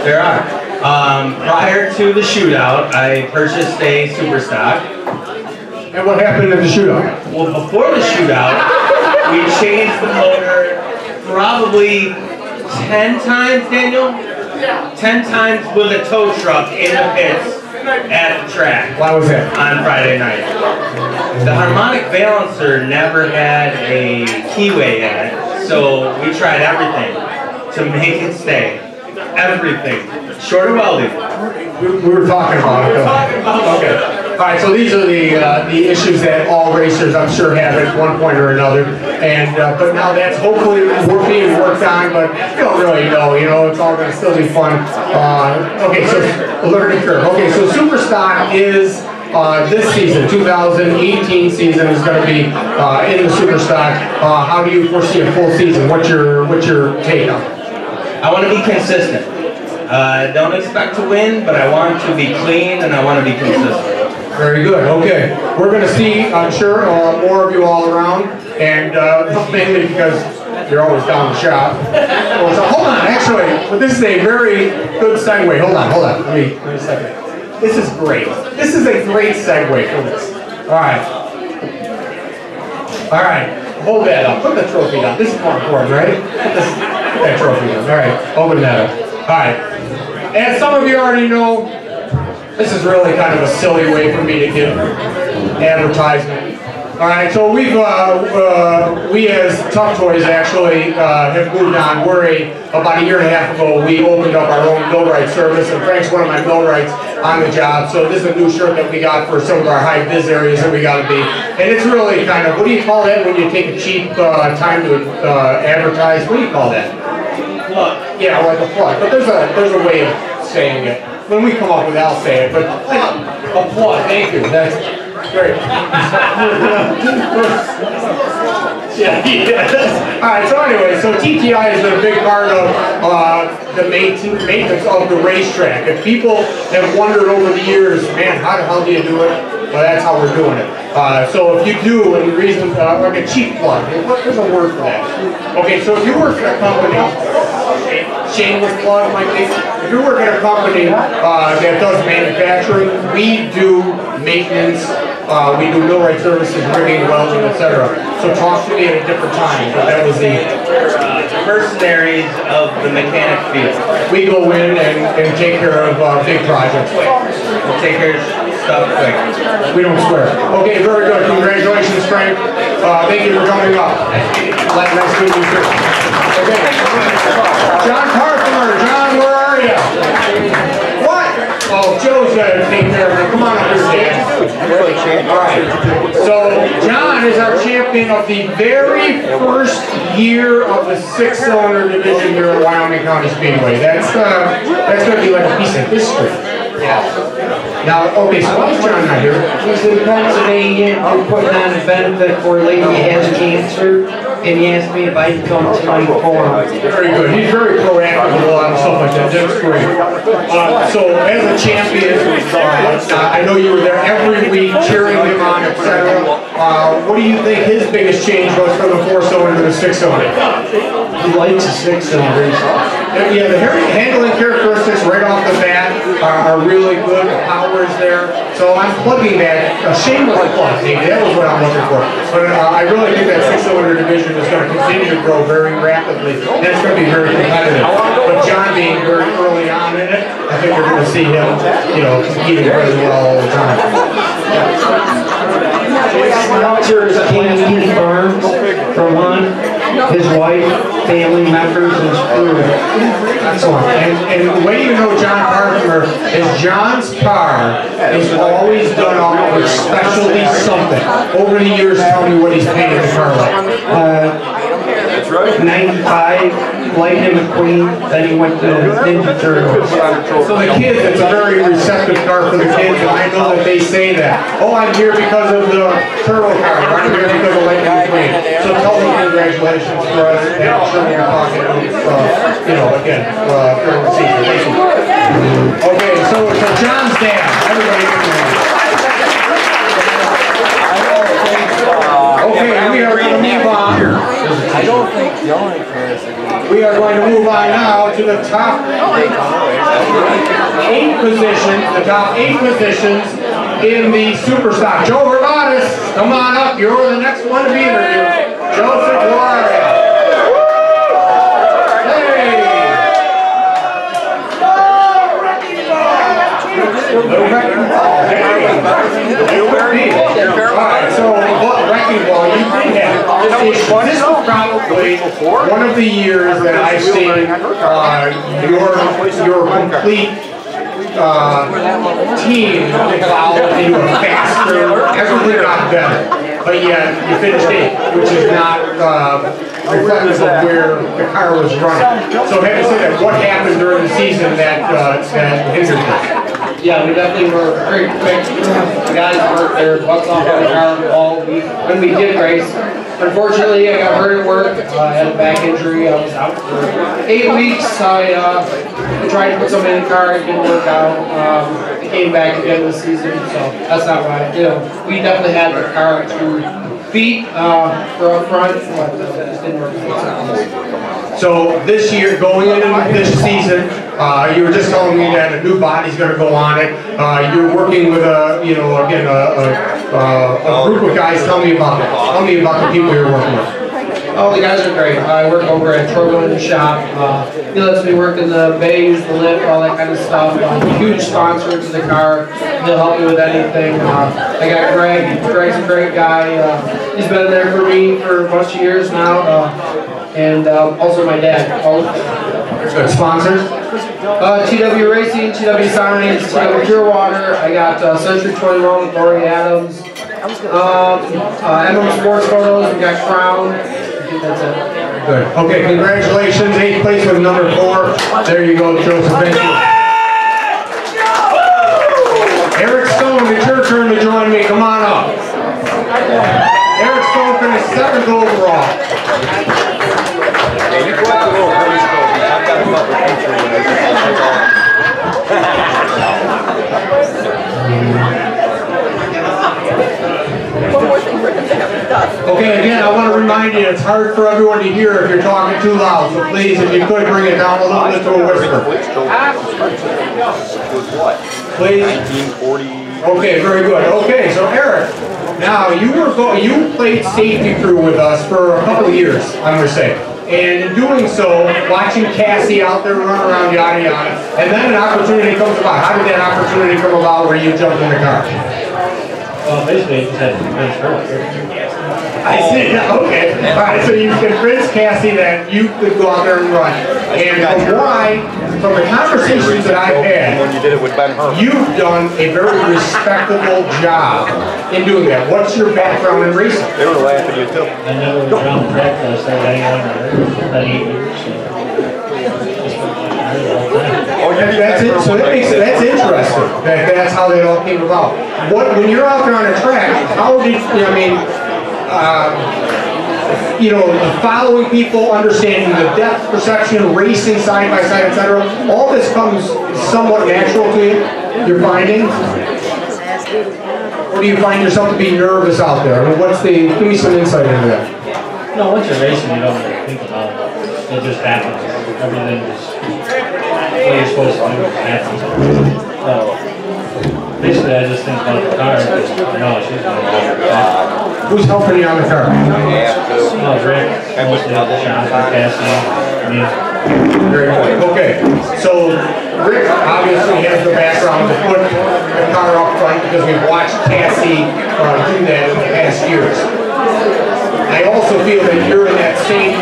[SPEAKER 9] There are. Prior to the shootout, I purchased a super stock.
[SPEAKER 1] And what happened in the shootout?
[SPEAKER 9] Well, before the shootout, we changed the motor probably 10 times, Daniel? 10 times with a tow truck in the pits at the track.
[SPEAKER 1] Why was that?
[SPEAKER 9] On Friday night. The harmonic balancer never had a keyway in it, so we tried everything to make it stay. Everything. Short of welding.
[SPEAKER 1] We were talking about it though. Okay. All right, so these are the issues that all racers, I'm sure, have at one point or another, and but now that's hopefully being worked on. But you don't really know, it's all going to still be fun. Okay, so learning curve. Okay, so Superstock is this season, 2018 season, is going to be in the Superstock. How do you foresee a full season? What's your take on it?
[SPEAKER 9] I want to be consistent. Don't expect to win, but I want to be clean and I want to be consistent.
[SPEAKER 1] Very good. Okay. We're going to see, I'm sure, more of you all around, and mainly because you're always down the shop. So hold on, actually, this is a very good segue. Hold on. Let me a second. This is great. This is a great segue for this. All right. Hold that up. Put the trophy down. This is more important, right? Put that trophy down. All right. Open that up. All right. As some of you already know, this is really kind of a silly way for me to give advertisement. All right, so we as Tough Toys actually have moved on. About a year and a half ago, we opened up our own millwright service, and Frank's one of my millwrights on the job. So this is a new shirt that we got for some of our high vis areas that we got to be. And it's really kind of, what do you call that when you take a cheap time to advertise? What do you call that? Plug. Yeah, like a plug. But there's a way of saying it. When we come up with it, I'll say it, but applause, thank you, that's great. Yeah. All right, so anyway, so TTI has been a big part of the maintenance of the racetrack. If people have wondered over the years, man, how the hell do you do it? Well, that's how we're doing it. So if you do, and the reason, like a cheap plug, there's a word for that. Okay, so if you work at a company, shameless plug, Mike, if you work at a company that does manufacturing, we do maintenance, we do millwright services, rigging, welding, etc. So talk to me at a different time. But that was the
[SPEAKER 9] mercenaries of the mechanic field.
[SPEAKER 1] We go in and take care of big projects.
[SPEAKER 9] We'll take care of stuff quick.
[SPEAKER 1] We don't swear. Okay, very good. Congratulations, Frank. Thank you for coming up. Nice to meet you, too. Okay. John Carpenter. John, where are you? What? Oh, Joe's got to take care of it. Come on up here, Dan. All right. So, John is our champion of the very first year of the 6-cylinder division here at Wyoming County Speedway. That's going to be like a piece of history. Yeah. Now, okay, so why is John not here?
[SPEAKER 10] He's in Pennsylvania. We're putting on a benefit for a lady who has cancer, and he asked me if I could come tonight for him.
[SPEAKER 1] Very good. He's very proactive with a lot of stuff like that. That's great. So, as a champion, I know you were there every week cheering him on, etc. What do you think his biggest change was from the 4-cylinder to the 6-cylinder?
[SPEAKER 10] He likes the 6-cylinders.
[SPEAKER 1] Yeah, the handling characteristics right off the bat are really good. The power is there. So I'm plugging that, a shameless plug, maybe. That was what I'm looking for. But I really think that 6-cylinder division is going to continue to grow very rapidly. And it's going to be very competitive. But John being very early on in it, I think we're going to see him, competing very well all the time.
[SPEAKER 10] Sponsor is King Burns from Hunt, his wife, family members, and his crew.
[SPEAKER 1] Excellent. And the way you know John Carpenter is John's car is always done up with specialty something. Over the years, tell me what he's painted the car like.
[SPEAKER 10] 95, Lightning McQueen, then he went to Ninja Turtles.
[SPEAKER 1] So the kids, it's a very receptive car for the kids, and I know that they say that. Oh, I'm here because of the turtle car, I'm here because of Lightning McQueen. So tell them congratulations for us, and I'm sure we're talking again, during the season. Okay, so John's dad, everybody give him a hand. top 8 positions, the top 8 positions in the super stock. Joe Vermatis, come on up. You're the next one to be interviewed. Joseph, who are you? Alright, so wrecking ball, you did have this was probably one of the years that I've seen your complete team evolve into a faster, everything got better. But yet you finished 8th, which is not reflective of where the car was running. So having said that, what happened during the season that hindered you?
[SPEAKER 3] Yeah, we definitely were very quick. The guys worked their butts off on the car all week when we did race. Unfortunately, I got hurt at work. I had a back injury. I was out for 8 weeks. I tried to put something in the car. It didn't work out. I came back again this season, so that's not why. We definitely had the car to beat for up front, but it just didn't work out.
[SPEAKER 1] So this year, going into this season, you were just telling me that a new body's going to go on it. You're working with a group of guys. Tell me about that. Tell me about the people you're working with.
[SPEAKER 3] Oh, the guys are great. I work over at Trogo's shop. He lets me work in the bay, use the lift, all that kind of stuff. Huge sponsor to the car. He'll help me with anything. I got Greg. Greg's a great guy. He's been there for me for a bunch of years now. And also my dad.
[SPEAKER 1] Good sponsors?
[SPEAKER 3] TW Racing, TW Signs, TW Pure Water. I got Century 21 with Lori Adams. MM Sports Photos. We got Crown. I think that's it.
[SPEAKER 1] Good. Okay, congratulations. 8th place with number 4. There you go, Joseph. Thank you. Eric Stone, it's your turn to join me. Come on up. Eric Stone finished 7th overall.
[SPEAKER 11] You go out to the little Hermes trophies. I've got a couple of pictures when
[SPEAKER 1] Okay, again, I want to remind you, it's hard for everyone to hear if you're talking too loud, so please, if you could, bring it down a little bit to a whisper. Please.
[SPEAKER 11] 1940.
[SPEAKER 1] Okay, very good. Okay, so Eric, now you played safety crew with us for a couple of years, I'm going to say. And in doing so, watching Cassie out there run around, yada yada, and then an opportunity comes about. How did that opportunity come about where you jumped in the car?
[SPEAKER 3] Well, basically, it just had to finish first.
[SPEAKER 1] I see, okay. Alright, so you convinced Cassie that you could go out there and run. And from the conversations that I've had,
[SPEAKER 11] when you did it with Ben Hur,
[SPEAKER 1] you've done a very respectable job in doing that. What's your background in racing?
[SPEAKER 11] they were laughing at you too.
[SPEAKER 3] I never was around the track till I started hanging out about 8 years.
[SPEAKER 1] That's interesting. That's how that all came about. When you're out there on a track, how did following people, understanding the depth perception, racing side by side, etc. All this comes somewhat natural to you. You're finding, or do you find yourself to be nervous out there? I mean, give me some insight into that.
[SPEAKER 3] No, once you're racing, you don't really think about it. It just happens. Everything is what you're supposed to do. It happens. Basically, I just think about the car. No, she's going to go.
[SPEAKER 1] Who's helping you on the car?
[SPEAKER 3] Oh, Rick. And with the shop, Cassie, me.
[SPEAKER 1] Very good. Okay, so Rick obviously has the background to put the car up front because we've watched Cassie do that in the past years. I also feel that you're in that same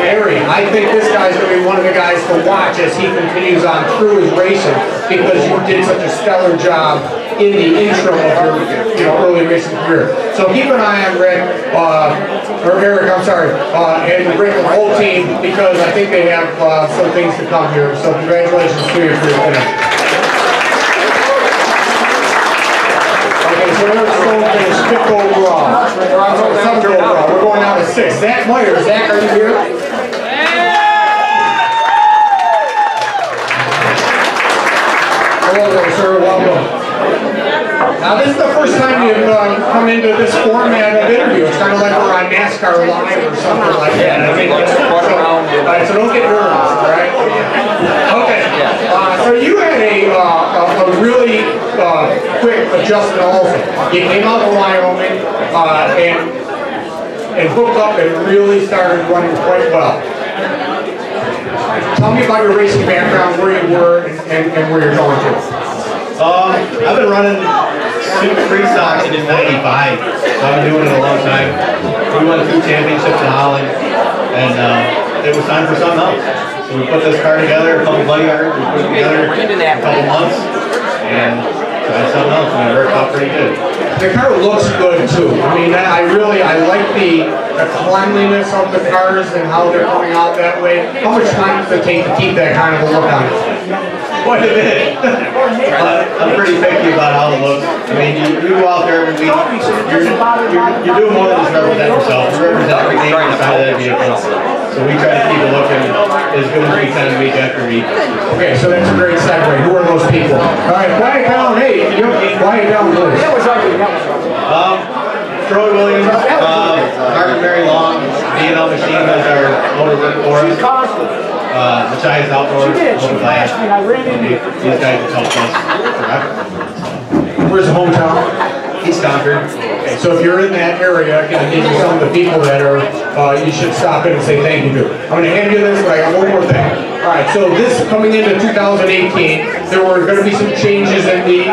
[SPEAKER 1] area. I think this guy's going to be one of the guys to watch as he continues on through his racing because you did such a stellar job in the intro of your early racing career. So keep an eye on Rick, or Eric, I'm sorry, and Rick and the whole team because I think they have some things to come here. So congratulations to you for your finish. Okay, so Eric Stone finished 5th overall. I'm sorry, 7th overall. We're going down to 6th. Zach Myers. Zach, are you here? Hello there, sir. Welcome. Now, this is the first time you've come into this format of interview. It's kind of like we're on NASCAR Live or something like that. I mean, so don't get nervous, all right? Okay. So you had a really quick adjustment also. You came out of Wyoming and hooked up and really started running quite well. Tell me about your racing background, where you were, and where you're going to.
[SPEAKER 9] I've been running super free stocks since '95, so I've been doing it a long time. We won 2 championships in Holland, and it was time for something else. So we put this car together, a couple buddy ours, we put it together a couple months, and tried something else, and it worked out pretty good.
[SPEAKER 1] The car looks good too. I mean, I like the cleanliness of the cars and how they're coming out that way. How much time does it take to keep that kind of a look on it?
[SPEAKER 9] Quite a bit. I'm pretty picky about how it looks. I mean, you go out there every week, you're doing more than just represent yourself. You represent everything inside of that vehicle. So we try to keep it looking as good as we can week after week.
[SPEAKER 1] Okay, so that's a great segue. Who are those people? All right, quiet down. Hey, quiet down, please.
[SPEAKER 9] Troy Williams, Martin Mary Long, B&L Machine as our motor work for us. Machias Outdoors, Motor Glass. These guys have helped us forever.
[SPEAKER 1] Where's the hometown?
[SPEAKER 9] East Concord.
[SPEAKER 1] Okay, so if you're in that area, these are some of the people that are, you should stop in and say thank you to. I'm going to hand you this, but I got one more thing. All right, so this coming into 2018, there were going to be some changes in the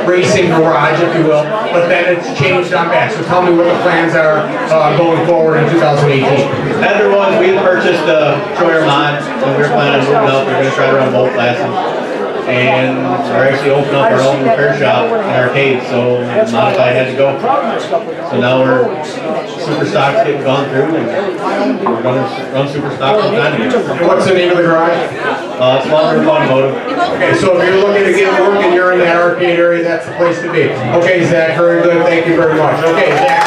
[SPEAKER 1] racing garage, if you will, but then it's changed on back. So tell me what the plans are going forward in 2018.
[SPEAKER 9] Header was, we had purchased a Troyer mod, and we were planning on moving up. We were going to try to run both classes. And we're actually opening up our own repair shop and arcade, so Modified had to go. So now we're super stocks getting gone through, and we're going to run super stock from time to time.
[SPEAKER 1] What's the name of the garage?
[SPEAKER 9] It's Longer Automotive.
[SPEAKER 1] Okay, so if you're looking to get work and you're in that arcade area, that's the place to be. Okay, Zach, very good. Thank you very much. Okay, Zach.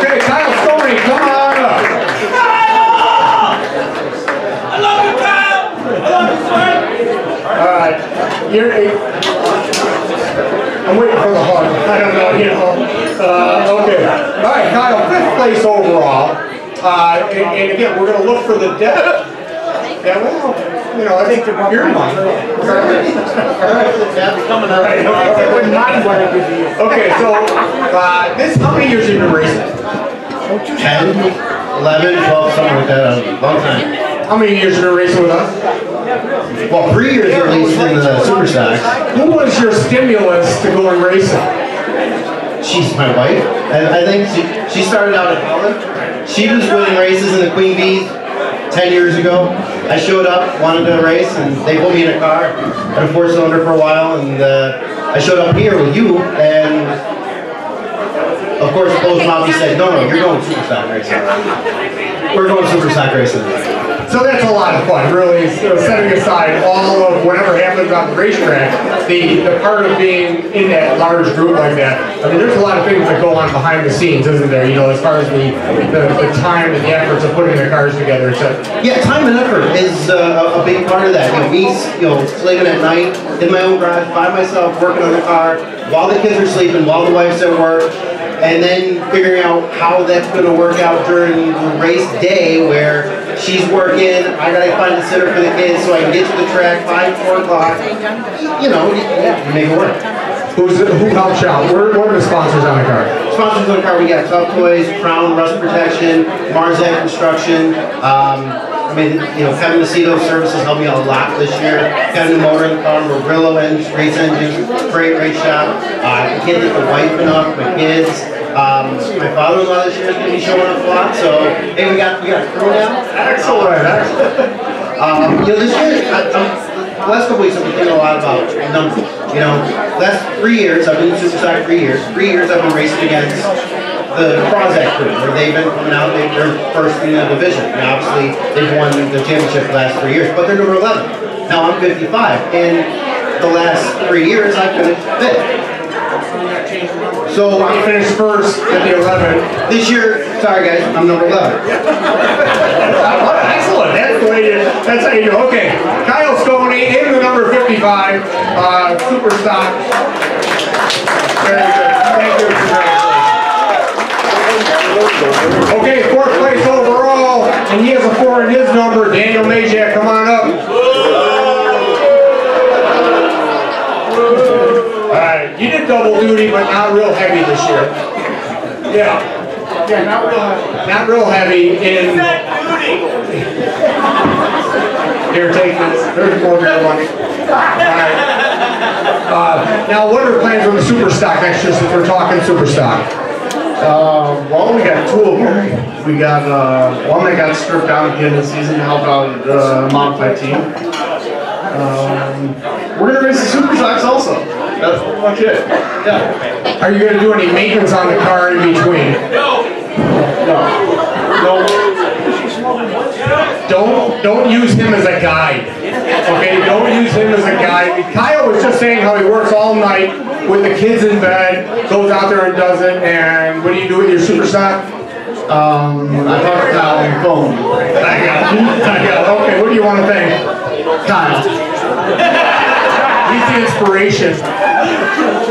[SPEAKER 1] Okay, Kyle Stoney, come on up. Alright, I'm waiting for the hug. I don't know, you know. Okay. Alright, Kyle, 5th place overall. And again, we're going to look for the depth. Yeah, well, you know, I think you're mine. Okay, so, this, how many years have you been racing?
[SPEAKER 9] 10, 11, 12, something like that, a long time.
[SPEAKER 1] How many years have you been racing with us?
[SPEAKER 9] Well, 3 years at least in the super stocks.
[SPEAKER 1] Who was your stimulus to go and racing?
[SPEAKER 9] She's my wife. I think she started out at Holland. She was winning races in the Queen Bees 10 years ago. I showed up, wanted to race, and they put me in a car. I had a 4-cylinder for a while, and I showed up here with you, and of course, closed mouth, he said, no, you're going super stock racing. We're going super stock racing.
[SPEAKER 1] So that's a lot of fun, really, setting aside all of whatever happens on the racetrack, the part of being in that large group like that. I mean, there's a lot of things that go on behind the scenes, isn't there? You know, as far as the time and the efforts of putting the cars together, etc.
[SPEAKER 9] Yeah, time and effort is a big part of that. Me, sleeping at night in my own garage by myself, working on the car while the kids are sleeping, while the wife's at work. And then figuring out how that's going to work out during the race day where she's working, I got to find a sitter for the kids so I can get to the track 5, 4 o'clock. You know, you make it work.
[SPEAKER 1] Who helps you out? What are the sponsors on the car?
[SPEAKER 9] Sponsors on the car, we got Tough Toys, Crown Rust Protection, Marzak Construction. I mean, Kevin Macedo Services helped me out a lot this year. Got a new motor in the car, Murillo race engines, great race shop. I can't get the wife enough, my kids. My father-in-law this year is going to be showing up a lot, so hey, we got a crew now.
[SPEAKER 1] Excellent.
[SPEAKER 9] This year, the last couple weeks I've been thinking a lot about numbers. Last 3 years I've been in Super Stock 3 years. 3 years I've been racing against the Prozac crew, where they've been coming out, they're first in the division. And obviously, they've won the championship the last 3 years, but they're number 11. Now I'm 55, and the last 3 years I've finished 5th. So
[SPEAKER 1] I finished first at the 11.
[SPEAKER 9] This year, sorry guys, I'm number 11.
[SPEAKER 1] Excellent. That's the way that's how you do. Okay, Kyle Stoney in the number 55 65 super stock. Very good. Thank you. Congratulations. Okay, 4th place overall, and he has a 4 in his number. Daniel Majak, come on up. Alright, you did double duty, but not real heavy this year. Yeah. Yeah, not real heavy. Not real heavy in... Here, take this. There's more of your money. Alright. Now, what are the plans on the super stock next year since we're talking super stock?
[SPEAKER 6] Well, we got 2 of them. We got one that got stripped down at the end of the season to help out the modified team. We're going to race the super stocks also. That's pretty much it. Yeah.
[SPEAKER 1] Are you going to do any maintenance on the car in between?
[SPEAKER 6] No.
[SPEAKER 1] Don't use him as a guide. Okay, don't use him as a guide. Kyle was just saying how he works all night with the kids in bed, goes out there and does it, and what do you do with your super stock?
[SPEAKER 6] I talked to Kyle on the phone.
[SPEAKER 1] I got it. Okay, what do you want to thank?
[SPEAKER 6] Kyle.
[SPEAKER 1] He's the inspiration.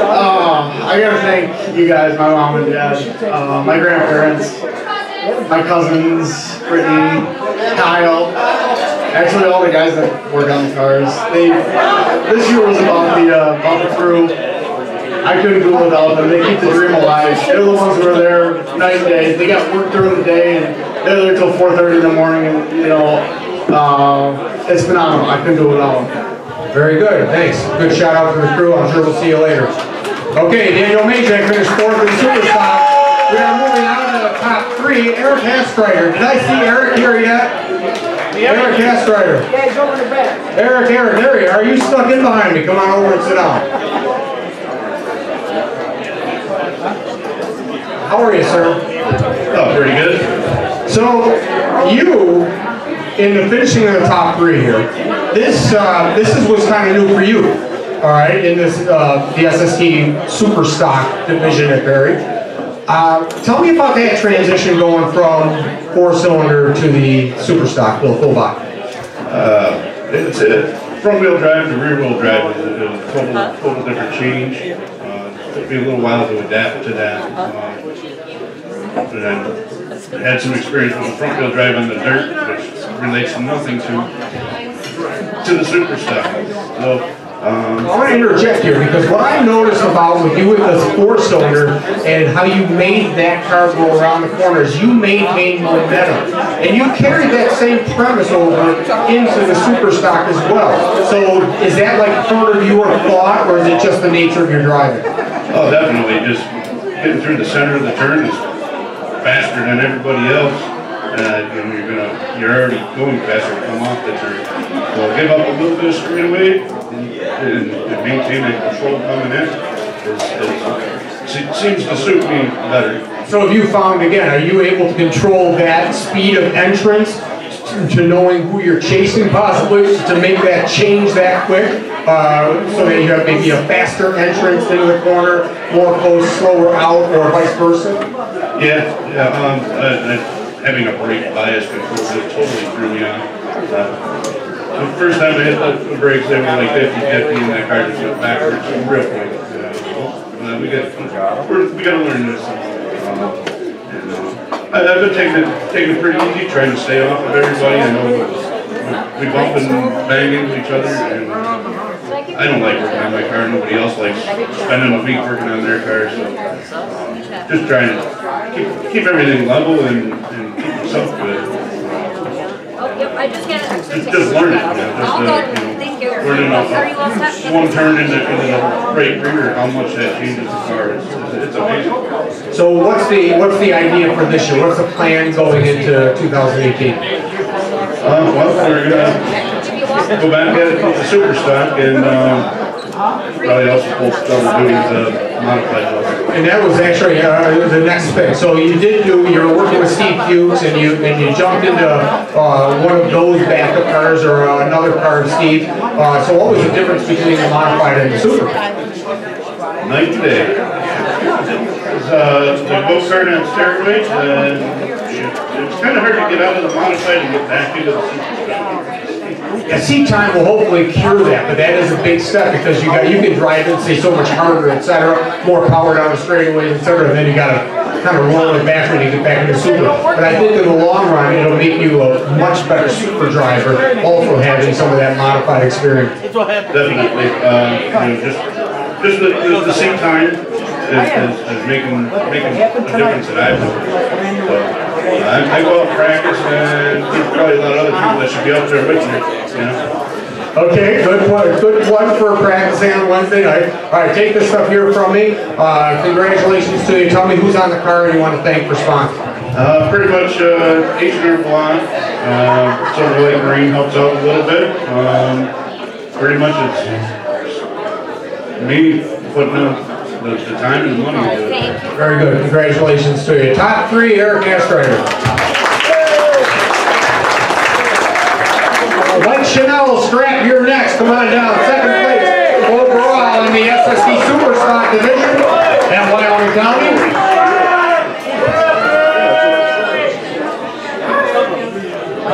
[SPEAKER 6] I gotta thank you guys, my mom and dad, my grandparents, my cousins, Brittany, Kyle, actually all the guys that work on the cars. This year was about the crew. I couldn't do it without them. They keep the dream alive. They're the ones who are there night and day. They got work during the day and they're there till 4:30 in the morning, and it's phenomenal. I couldn't do it without them.
[SPEAKER 1] Very good, thanks. Good shout out to the crew. I'm sure we'll see you later. Okay, Daniel Majak finished 4th in Superstock. We are moving on to the top 3. Eric Hastreiter. Did I see Eric here yet? Eric Hastreiter.
[SPEAKER 12] Yeah, he's over in the back.
[SPEAKER 1] Eric, there you are. You stuck in behind me. Come on over and sit down. How are you, sir?
[SPEAKER 13] Oh, pretty good.
[SPEAKER 1] So, you, in the finishing of the top 3 here, this was kind of new for you, all right, in this the SST Super Stock division at Barry. Tell me about that transition going from 4-cylinder to the Super Stock, full body.
[SPEAKER 13] It's a front-wheel drive to rear-wheel drive is a total different change. It took me a little while to adapt to that. And I had some experience with the front-wheel drive on the dirt, which relates nothing to the super stock. So,
[SPEAKER 1] I want to interject here because what I noticed about with you with this 4-cylinder and how you made that car go around the corners, you maintained momentum. And you carried that same premise over into the super stock as well. So is that like part of your thought, or is it just the nature of your driving?
[SPEAKER 13] oh, definitely. Just getting through the center of the turn is faster than everybody else. You're already going faster to come off the turn. So give up a little bit of straightaway and maintain that control coming in. It seems to suit me better.
[SPEAKER 1] So have you found, again, are you able to control that speed of entrance to knowing who you're chasing possibly, to make that change that quick? So that you have maybe a faster entrance into the corner, more close, slower out, or vice versa?
[SPEAKER 13] Yeah. Having a brake bias control just totally threw me off. The first time I hit the brakes, they were like 50-50, and that car just went backwards real quick. We got to learn this. I've been taking it pretty easy, trying to stay off of everybody. I know we bump and bang into each other, and I don't like working on my car. Nobody else likes spending a week working on their car. So just trying to keep everything level and keep yourself good. Just learn it. Learning one turn into the right rear, how much that changes the car. It's amazing.
[SPEAKER 1] So what's the idea for this year? What's the plan going into 2018?
[SPEAKER 13] Well, we're gonna go back at it with the super stock and probably also pull double duties modified level.
[SPEAKER 1] And that was actually the next pick. So you were working with Steve Hughes, and you jumped into one of those backup cars or another car of Steve. So what was the difference between the modified and the super?
[SPEAKER 13] Night and day. The go-kart on steroids, it's kind of hard to get out of the modified and get back into the super stock.
[SPEAKER 1] seat time will hopefully cure that, but that is a big step because you can drive it, say, so much harder, etc., more power down the straightaways, etc., and then you got to kind of roll it back when you get back into super. But I think in the long run, it'll make you a much better super driver, also having some of that modified experience.
[SPEAKER 13] Definitely. Just the same time is making a difference that I've noticed. So, I go out and practice, and there's probably a lot of other people that should be out there with me, you know.
[SPEAKER 1] Okay, good one for practicing on Wednesday night. All right, take this stuff here from me. Congratulations to you. Tell me who's on the car and you want to thank for sponsoring.
[SPEAKER 13] Pretty much H&R Blonde, Silver Lake Marine helps out a little bit. Pretty much it's me putting the time and the money into it.
[SPEAKER 1] Very good. Congratulations to you. Top 3, Eric Astreider. Mike Chanel, strap, you're next. Come on down. Second place overall in the SSD Superstock division at Wyoming County.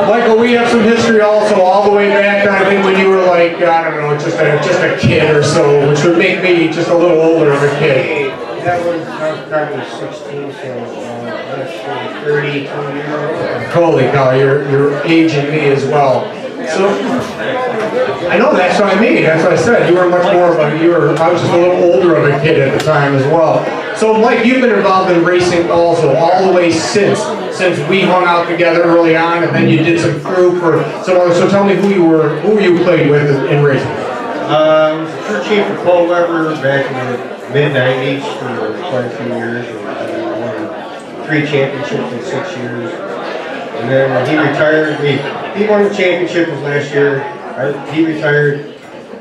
[SPEAKER 1] Michael, we have some history also, all the way back, I think, when you were like, I don't know, just a kid or so, which would make me just a little older of a kid.
[SPEAKER 10] That was, I was 16, so that's 32 years old.
[SPEAKER 1] Holy cow, you're aging me as well. So, I know that's what I mean, that's what I said. You were much more of I was just a little older of a kid at the time as well. So Mike, you've been involved in racing also, all the way since we hung out together early on, and then you did some crew for some other. So tell me who you played with in racing.
[SPEAKER 10] I was crew chief for Paul Weber back in the mid-90s for quite a few years. And won 3 championships in 6 years. And then when he retired, he won the championship last year. He retired,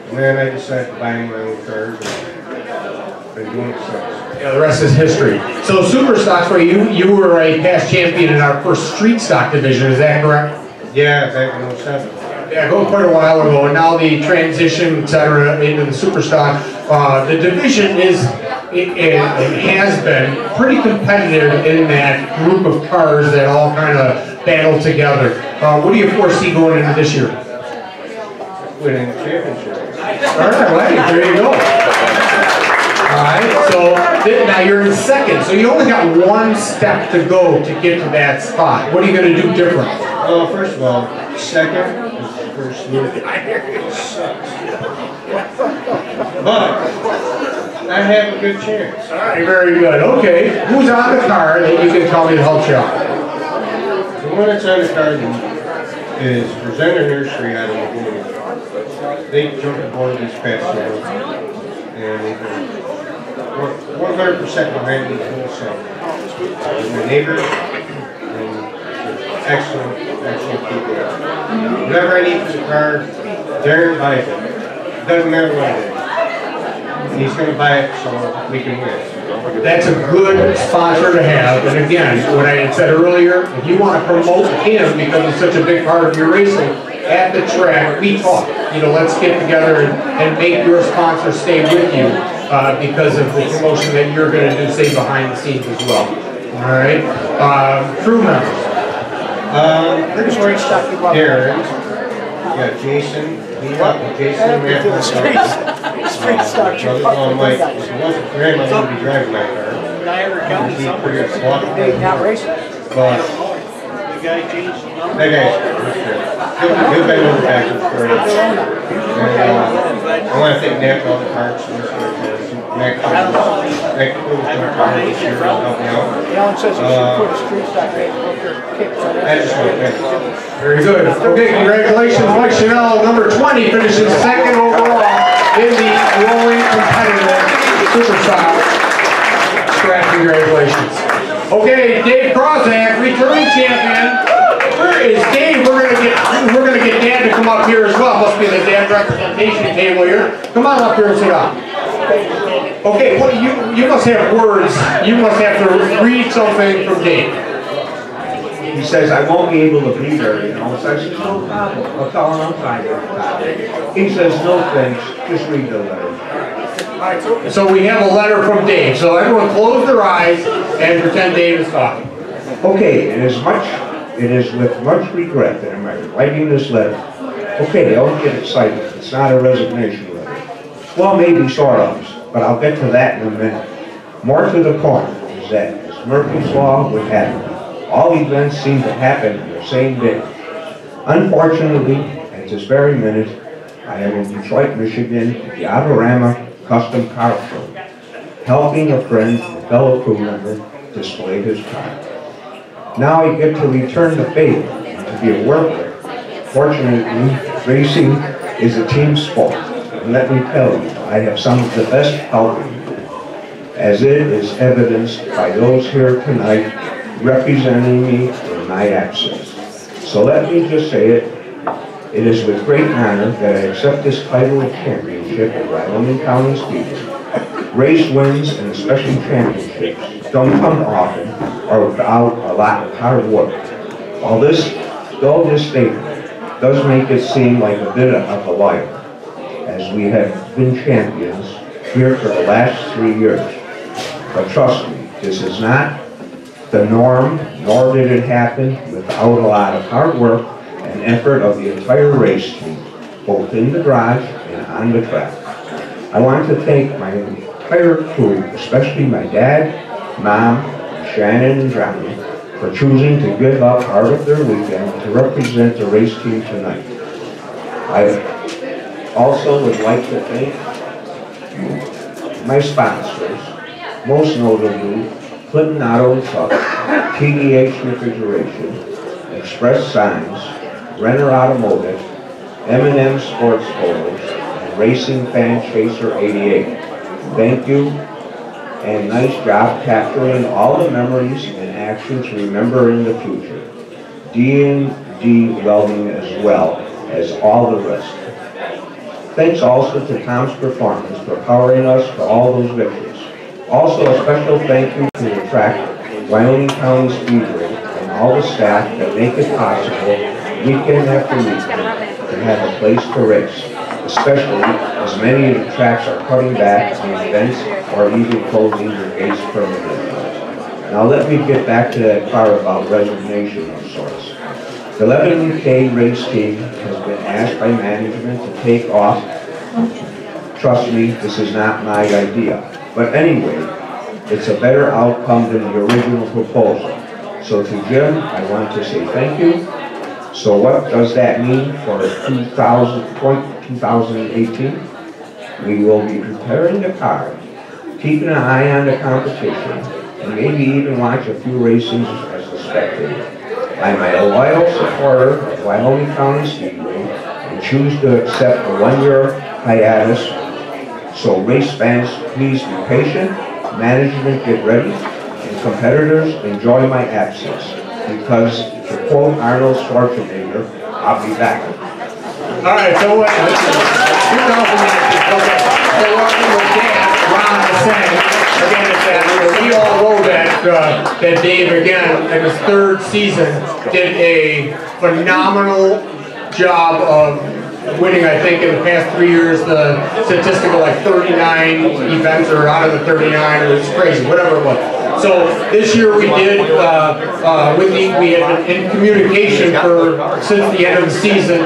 [SPEAKER 10] and then I decided to buy him my own cars. And been doing it since.
[SPEAKER 1] Yeah, the rest is history. So Super Stocks, where you were a past champion in our first street stock division, is that correct?
[SPEAKER 10] Yeah, back in 07.
[SPEAKER 1] Yeah, going quite a while ago, and now the transition, etc., into the Super Stock. The division it has been pretty competitive in that group of cars that all kind of battle together. What do you foresee going into this year?
[SPEAKER 10] Winning the championship.
[SPEAKER 1] All right, there you go. All right, so now you're in second, so you only got 1 step to go to get to that spot. What are you going to do different?
[SPEAKER 10] Well, first of all, second is the first move. But I have a good chance.
[SPEAKER 1] All right, very good. Okay, who's on the car that you can tell me to help you out?
[SPEAKER 10] The one that's on the car is Presenter Nursery out of Wyoming. They jumped aboard this past year, and they've been 100% behind me the whole summer. My neighbors, and excellent people. Whatever I need for the car, Darren buys it. Doesn't matter what it is. And he's going to buy it so we can win.
[SPEAKER 1] That's a good sponsor to have. And again, what I had said earlier, if you want to promote him because it's such a big part of your racing, at the track, we talk. You know, let's get together and make your sponsor stay with you because of the promotion that you're going to do, say, behind the scenes as well. All right? Crew members.
[SPEAKER 10] Pretty much Darren. Yeah, Jason. Jason. Straight stock. Mike, if it wasn't for him, I wouldn't be driving my car. He's pretty sloppy. But that guy's he'll bend over backwards for it. And I want to thank Nick all the parts. Nick was going to come this year and help me out. I just want to thank you.
[SPEAKER 1] Very good. Okay, congratulations, Mike Chanel, number 20, finishes second overall in the Wyoming competitive Superstock. Congratulations. Okay, Dave Krozak, returning champion. Where is Dave? We're gonna get Dad to come up here as well. Must be the Dad representation table here. Come on up here and sit down. Okay, what you must have words. You must have to read something from Dave.
[SPEAKER 12] He says, I won't be able to be there, you know. So I said, no problem. I'll tell him I'm fine. He says, no thanks. Just read the letter.
[SPEAKER 1] So we have a letter from Dave. So everyone close their eyes and pretend Dave is talking.
[SPEAKER 12] Okay, it is with much regret that I'm writing this letter Okay, don't get excited. It's not a resignation letter. Well, maybe sort of, but I'll get to that in a minute. More to the point is that, as Murphy's Law would have it, all events seem to happen on the same day. Unfortunately, at this very minute, I am in Detroit, Michigan, at the Autorama Custom Car Show, helping a friend and fellow crew member display his car. Now I get to return the favor and to be a worker. Fortunately, racing is a team sport, and let me tell you, I have some of the best help, as it is evidenced by those here tonight representing me in my absence. So let me just say it. It is with great honor that I accept this title of championship at Wyoming County Speedway. Race wins, and especially championships, don't come often or without a lot of hard work. Though this statement does make it seem like a bit of a liar, as we have been champions here for the last 3 years. But trust me, this is not the norm, nor did it happen without a lot of hard work and effort of the entire race team, both in the garage and on the track. I want to thank my entire crew, especially my dad, mom, Shannon and Johnny, for choosing to give up part of their weekend to represent the race team tonight. I also would like to thank my sponsors, most notably Clinton Auto and Truck, TDH Refrigeration, Express Signs, Renner Automotive, M&M Sports Photos, and Racing Fan Chaser 88. Thank you, and nice job capturing all the memories and actions to remember in the future. D&D Welding as well as all the rest. Thanks also to Tom's Performance for powering us for all those victories. Also a special thank you to the track, Wyoming County Speedway, and all the staff that make it possible weekend after weekend to have a place to race, especially as many of the tracks are cutting back on events or even closing their gates permanently. Now let me get back to that part about resignation of sorts. The 11K race team has been asked by management to take off. Trust me, this is not my idea. But anyway, it's a better outcome than the original proposal. So to Jim, I want to say thank you. So what does that mean for 2018? We will be preparing the car, keeping an eye on the competition, and maybe even watch a few races as a spectator. I'm a loyal supporter of Wyoming County Speedway and choose to accept a 1-year hiatus. So race fans, please be patient, management get ready, and competitors enjoy my absence. Because to quote Arnold Schwarzenegger, I'll be back.
[SPEAKER 1] All right, so what? Okay. So what Ron is saying, again, is that we all know that Dave, again, in his 3rd season, did a phenomenal job of winning, I think, in the past 3 years, the statistical, like 39 events, or out of the 39, it was crazy, whatever it was. So this year we did, we had been in communication since the end of the season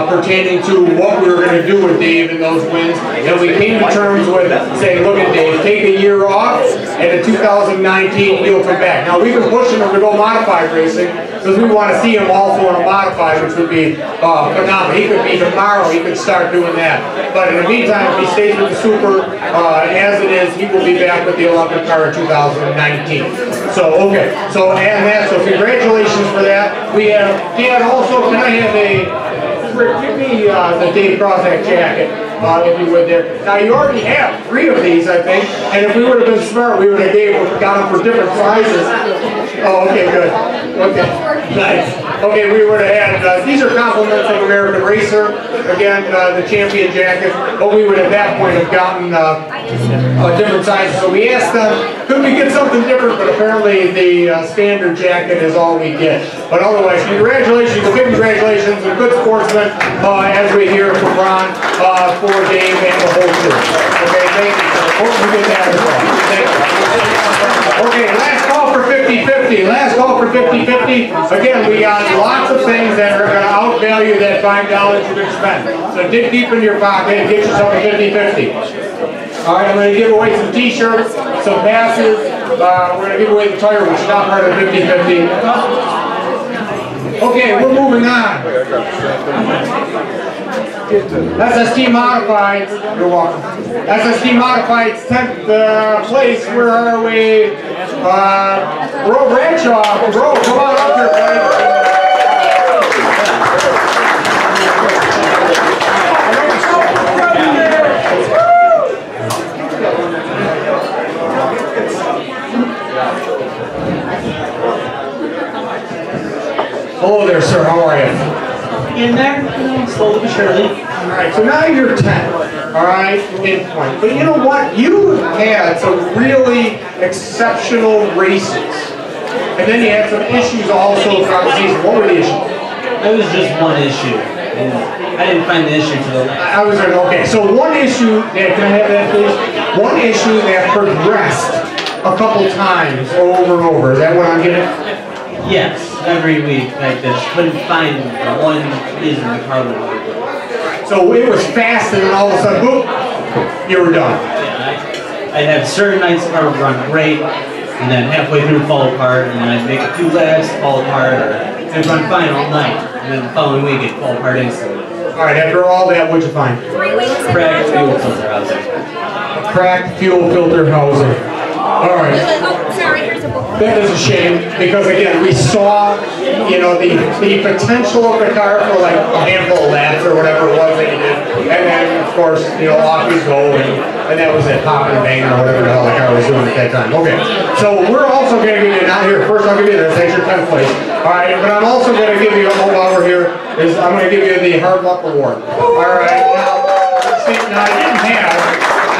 [SPEAKER 1] pertaining to what we were going to do with Dave and those wins. And we came to terms with saying, look at Dave, take a year off, and in 2019 he'll come back. Now we've been pushing him to go modified racing because we want to see him also in a modified, which would be phenomenal. He could be tomorrow, he could start doing that. But in the meantime, if he stays with the Super as it is, he will be back with the 11th car in 2019. So, okay, so and that, so congratulations for that. We have, Dan, also, can I have give me the Dave Prozac jacket, if you would there. Now, you already have 3 of these, I think, and if we would have been smart, we would have got them for different sizes. Oh, okay, good. Okay, nice. Okay, we would have had, these are compliments of American Racer, again, the champion jacket, but we would at that point have gotten different sizes. So we asked them, could we get something different, but apparently the standard jacket is all we get. But otherwise, congratulations, a big congratulations, and good sportsmen, as we hear from Ron, for Dave and the whole crew. Okay, thank you. Hope you get that as well. Thank you. Okay, last call for 50-50. Last call for 50-50. Again, we got lots of things that are going to outvalue that $5 you're going to spend. So dig deep in your pocket and get yourself a 50-50. All right, I'm going to give away some t-shirts, some passes. We're going to give away the tire, which is not part of 50-50. Okay, we're moving on. SST Modifieds, you're welcome. SST Modifieds, 10th place, where are we? Bro Bradshaw, bro, come on up here, buddy. Hello there, sir, how are you?
[SPEAKER 3] In there, slowly but surely.
[SPEAKER 1] Alright, so now you're 10, alright, in point. But you know what? You had some really exceptional races. And then you had some issues also throughout the season. What were the issues?
[SPEAKER 3] It was just one issue. And I didn't find the issue to the last.
[SPEAKER 1] I was like, okay, so one issue, can I have that please? One issue that progressed a couple times over and over. Is that what I'm getting?
[SPEAKER 3] Yes, every week. I just couldn't find one reason the car would work.
[SPEAKER 1] So it was fast and then all of a sudden, boom, you were done.
[SPEAKER 3] Yeah, I'd have certain nights the car would run great, and then halfway through fall apart, and then I'd make a few laps, fall apart, or it'd run fine all night, and then the following week it'd fall apart instantly.
[SPEAKER 1] Alright, after all that, what'd you find?
[SPEAKER 3] Cracked fuel filter housing.
[SPEAKER 1] Cracked fuel filter housing. Alright. That is a shame, because again, we saw, you know, the potential of the car for like a handful of laps or whatever it was that you did. And then, of course, you know, off you go, and that was it, popping and banging or whatever the hell the car was doing at that time. Okay, so we're also going to give you, not here, first I'll give you this, that's your 10th place. Alright, but I'm also going to give you, while we're here, I'm going to give you the Hard Luck Award. Alright, now, see, now I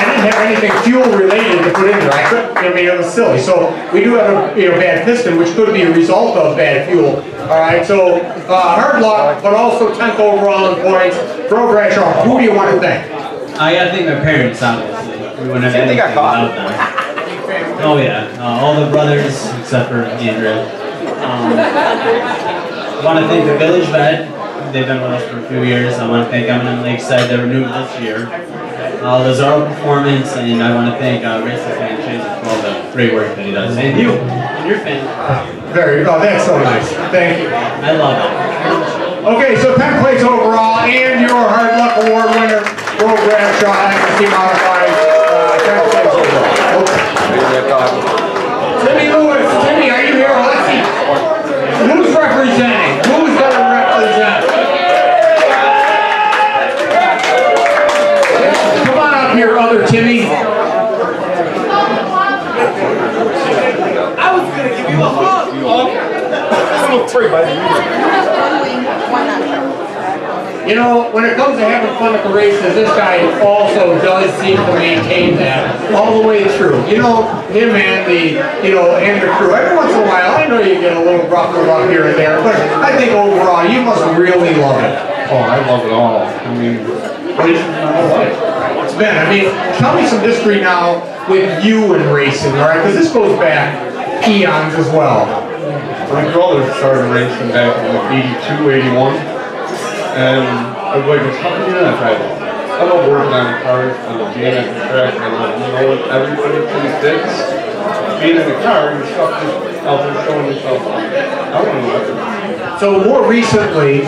[SPEAKER 1] didn't have anything fuel related to put in there. I couldn't, I mean, it was silly. So we do have a bad piston, which could be a result of bad fuel. All right, so hard luck, but also 10th overall in points. Bro Bradshaw, who do you want to thank?
[SPEAKER 3] I gotta thank my parents, obviously. We wouldn't have anything without them. Oh yeah, all the brothers except for Andrew. I want to thank the Village Vet. They've been with us for a few years. I want to thank M&M Lakeside that renewed this year. Lazaro Performance, and I want to thank Racing Fan Chase for all the great work that he does. And you, and your family.
[SPEAKER 1] That's so nice. Thank you.
[SPEAKER 3] I love it.
[SPEAKER 1] Okay, so 10th place overall, and your Hard Luck Award winner, Bro Bradshaw, SST Modified, 10th place overall. Okay. Timmy Lewis, Timmy, are you here? Let's see. Who's representing? Who's going to represent? Come on up here, other Timmy.
[SPEAKER 2] I was going to give you a hug.
[SPEAKER 1] You know, when it comes to having fun at the races, this guy also does seem to maintain that all the way through. You know, him and the crew. Every once in a while, I know you get a little rough here and there, but I think overall, you must really love it.
[SPEAKER 13] Oh, I love it all. I mean, racing my whole life.
[SPEAKER 1] It's been. I mean, tell me some history now with you and racing, all right? Because this goes back eons as well.
[SPEAKER 13] My brother started racing back in like 82, 81. And I was like, how can you not try that? I love working on the cars, I love being at the track, I love knowing everybody to the fix. Being in the car, you're stuck just out there showing yourself off. I want to know everything.
[SPEAKER 1] So more recently,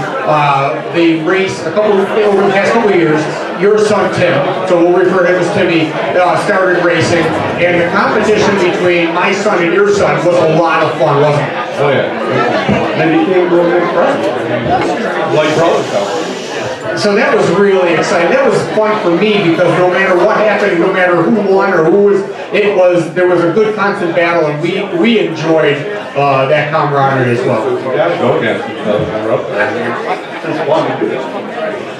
[SPEAKER 1] the race, over the past couple of years, your son Tim, so we'll refer to him as Timmy, started racing, and the competition between my son and your son was a lot of fun, wasn't it?
[SPEAKER 13] Oh yeah. Then he came real good friends. Like brothers out.
[SPEAKER 1] So that was really exciting. That was fun for me because no matter what happened, no matter who won or who was, there was a good constant battle, and we enjoyed that camaraderie as well.
[SPEAKER 13] Yeah, go against each other. We're up there. It's fun to do this.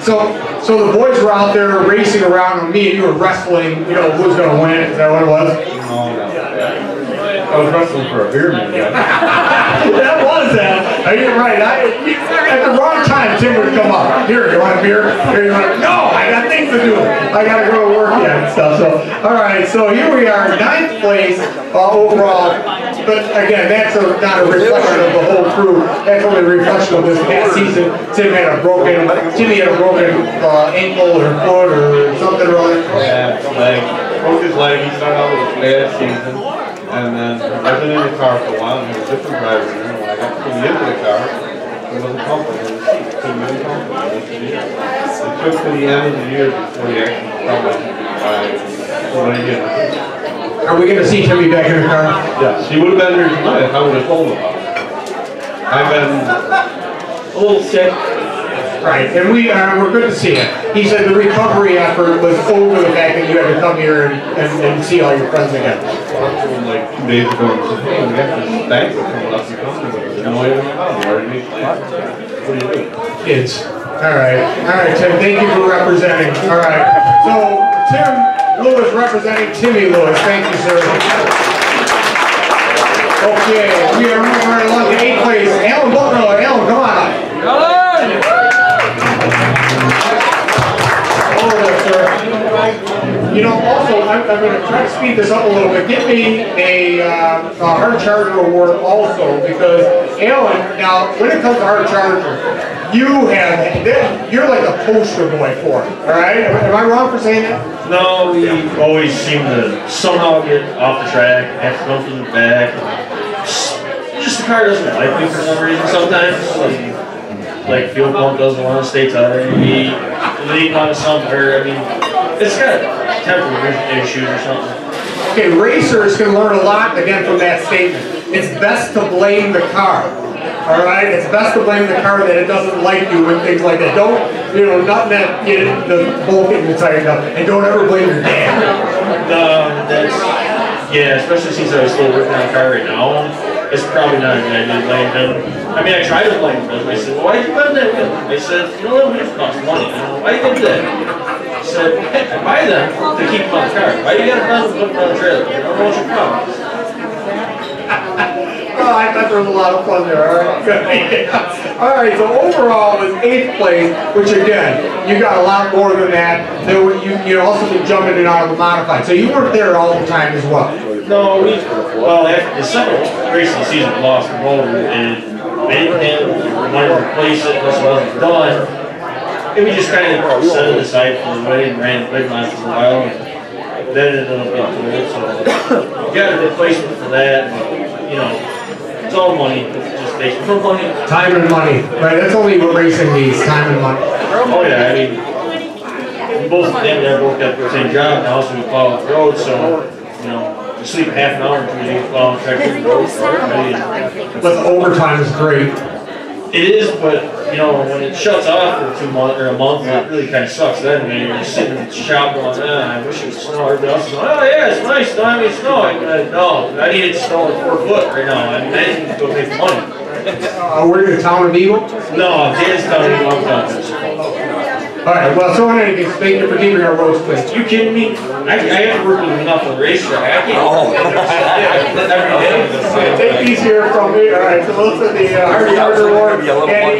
[SPEAKER 1] So the boys were out there racing around, and me and you were wrestling. You know, who's going to win? Is that what it was?
[SPEAKER 13] No. I was wrestling for a beer man.
[SPEAKER 1] That was that. You're right. At the wrong time, Tim would come up. Here, you want a beer? Here, you want a... No, I got things to do. I gotta go to work yet and stuff. So, all right. So here we are, 9th place overall. But again, that's not a reflection of the whole crew. That's only a reflection of this past season. Timmy had a broken ankle or foot or something wrong.
[SPEAKER 13] Yeah, leg. Broke his leg. He started out with a bad season. And then I've been in the car for a while and had a different driver in there. When I got to the end of the car, it wasn't comfortable in the seat. It couldn't be comfortable. It took to the end of the year before he actually probably what he did.
[SPEAKER 1] Are we going to see Timmy back in the car?
[SPEAKER 13] Yes, he would have been here tonight if I would have told him about it. I've been a little sick.
[SPEAKER 1] Right, and we're good to see it. He said the recovery effort was over the fact that you had to come here and see all your friends again.
[SPEAKER 13] Like 2 days ago, I said, hey, we got this banquet coming up. You're coming with us. No way to come. You already made plans. What do you do?
[SPEAKER 1] Kids. All right, Tim, thank you for representing. All right, so Tim Lewis representing Timmy Lewis. Thank you, sir. Okay, we are moving right along to 8th place. Alan Buckner. Alan, come on up. You know, also, I'm going to try to speed this up a little bit. Give me a hard charger award also, because Alan, now, when it comes to hard charger, you're like a poster boy for it, all right? Am I wrong for saying that?
[SPEAKER 9] No, we always seem to somehow get off the track, have to go through the back. Just the car doesn't like me for some reason sometimes. Like fuel pump doesn't want to stay tight, we leak on somewhere. I mean, it's got temporary issues or something.
[SPEAKER 1] Okay, racers can learn a lot again from that statement. It's best to blame the car. All right, it's best to blame the car that it doesn't like you and things like that. Don't, nothing that the bolt getting tightened up, and don't ever blame your dad.
[SPEAKER 9] Especially since I'm still working on the car right now. It's probably not a good idea to blame him. I mean, I tried to blame him. I said, well, why did you buy that wheel? They said, that wheels cost money. Why you did that? I said, I buy them to keep them on the car. Why you gotta buy them to put them on the trailer? I don't know what your problem is.
[SPEAKER 1] Oh, I thought there was a lot of fun there. All right, good. All right, so overall it was 8th place, which again, you got a lot more than that. You also been jumping in and out of the modified, so you weren't there all the time as well.
[SPEAKER 9] No, after the second race of the season, we lost the motor, and they wanted to replace it, this wasn't done. And we just kind of set it aside for the way and ran the big line for a while, and then it ended up getting told, so we got a replacement for that, and, it's all money, it just takes more money.
[SPEAKER 1] Time and money, right? That's only what racing needs, time and money.
[SPEAKER 9] Oh yeah, I mean, we both got the same job now, so we plow off the road, so, we sleep half an hour until we get plow and track the road for everybody.
[SPEAKER 1] But the overtime is great.
[SPEAKER 9] It is, but when it shuts off for 2 months or a month, it really kind of sucks. Then when you're just sitting in the shop going, I wish it would snow. Everybody else is going, oh yeah, it's nice. Don't have any snow. No, I need it to snow in 4 foot right now. I need to go pay for money.
[SPEAKER 1] We're in the town of Eagle?
[SPEAKER 9] No, Dan's town of Eagle. I'm telling you.
[SPEAKER 1] All right. Well, so in any case, thank you for keeping our roads clean.
[SPEAKER 9] You kidding me? I have to work with enough on the racetrack. I can't.
[SPEAKER 1] Every day. Take these here from me. All right. So those are the Hard Charger Award and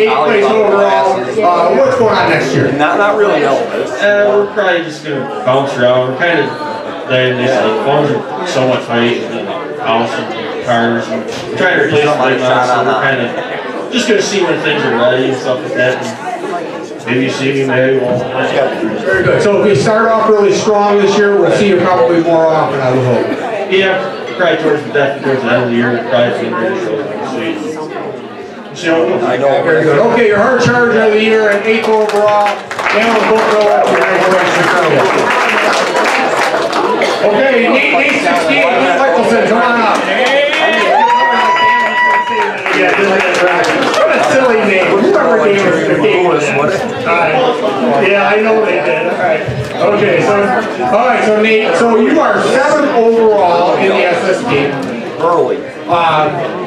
[SPEAKER 1] 8th place overall. What's going on next year?
[SPEAKER 11] Not really, no.
[SPEAKER 9] We're probably just gonna bounce around. We're kind of letting this phones are so much height and the house and cars. And we're trying to replace them, so we're kind of just gonna see when things are ready and stuff like that. And maybe you see me, maybe you won't.
[SPEAKER 1] Very good. So if you start off really strong this year, we'll see you probably more often, I would hope.
[SPEAKER 9] Yeah, probably towards the end of the year, probably some really shows. See how it goes.
[SPEAKER 1] Very good. Okay, your hard charger of the year and 8th overall. Alan Buckner, congratulations. Okay, Nate 68, Michelson, come on up. What a silly name. Whoever gave us the game was yeah, I know they did. All right. So Nate, so you are 7th overall in the SST.
[SPEAKER 11] Early.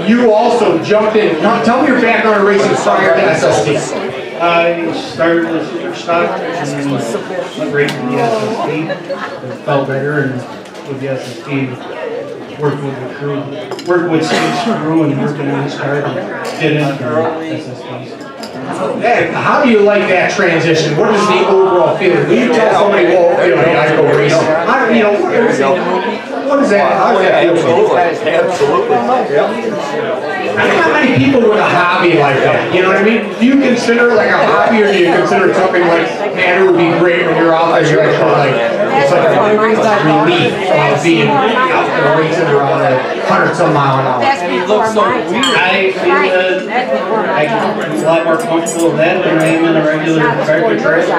[SPEAKER 1] You also jumped in. Tell me your background in racing prior to SST.
[SPEAKER 7] I started as a super stock and went right to the SST. It felt better, and with the SST, worked with the crew, worked with Steve's crew and working on his car to get into SSTs.
[SPEAKER 1] How do you like that transition? What is the overall feeling? When you tell somebody, well, What is that? How does that feel?
[SPEAKER 11] Absolutely.
[SPEAKER 1] I think not many people with a hobby like that. You know what I mean? Do you consider it like a hobby, or do you consider it something like, man, it would be great when you're out there, you're actually like, it's like a relief of being out there racing around at 100-some mile an hour.
[SPEAKER 3] I feel that I can be a lot more comfortable with that than I am in a regular tractor trailer.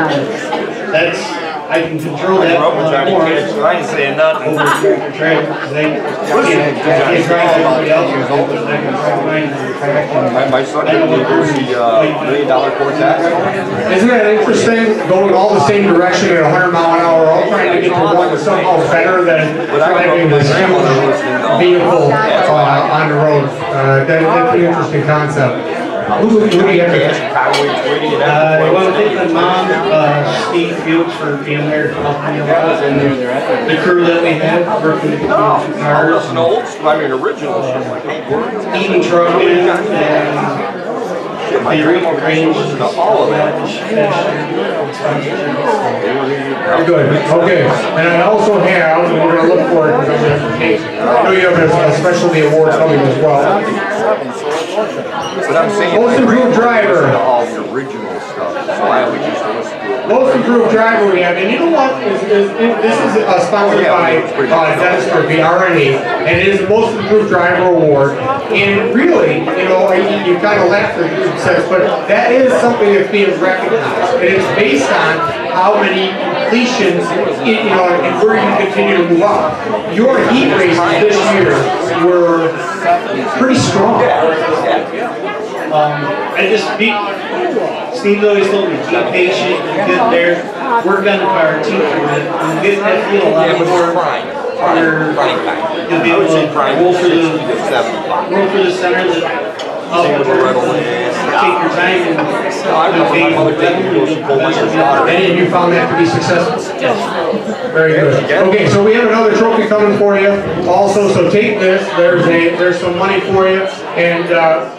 [SPEAKER 3] That's, I can control that a lot more.
[SPEAKER 11] I ain't saying nothing.
[SPEAKER 3] Over tractor trailer, because I can't drive everybody else, but I can drive mine to the track.
[SPEAKER 11] My son did the $1 million Cortex.
[SPEAKER 1] Isn't that interesting? Going all the same direction at 100 mile an hour, all trying to get to one that's somehow better than driving this huge vehicle on the road. That's an interesting concept. Who do you have to
[SPEAKER 3] I want to thank my mom, Steve Fields, for being there to help me a lot, and the crew that we have working with the cars,
[SPEAKER 11] Original.
[SPEAKER 3] eating trucking, and the range,
[SPEAKER 11] all of that.
[SPEAKER 1] Very good. Okay. And I also have, and we're going to look for it because I'm going to take, I know you have a specialty award coming as well.
[SPEAKER 11] But I'm saying,
[SPEAKER 1] Most improved driver.
[SPEAKER 11] all the original stuff. That's why we used to listen to it.
[SPEAKER 1] Most improved driver we have, and you know what? This is sponsored by Dennis for VRNE, and it is the Most Improved Driver Award. And really, you know, you kind of laugh at the success, but that is something that's being recognized, and it's based on how many completions, you know, and where you continue to move up. Your heat races this year were pretty strong.
[SPEAKER 3] I just Steve always told me, be patient, get there, work on the car, teach with it, and get that feel a lot more. You'll be able to roll through the center, take your time
[SPEAKER 1] and you found that to be successful? Yes. Very good. Okay, so we have another trophy coming for you also, so take this. There's some money for you. And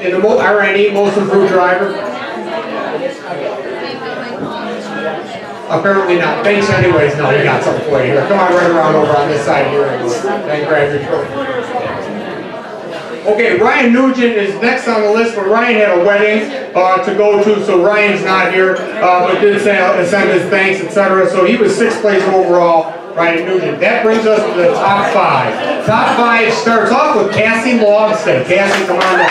[SPEAKER 1] in the RNE, Most Improved Driver? Apparently not. Thanks anyways. No, we got something for you here. Come on, right around over on this side here and grab your trophy. Okay, Ryan Nugent is next on the list, but Ryan had a wedding to go to, so Ryan's not here, but did send his thanks, etc. So he was 6th place overall, Ryan Nugent. That brings us to the top 5. Top 5 starts off with Cassie Logstead. Cassie, come on down.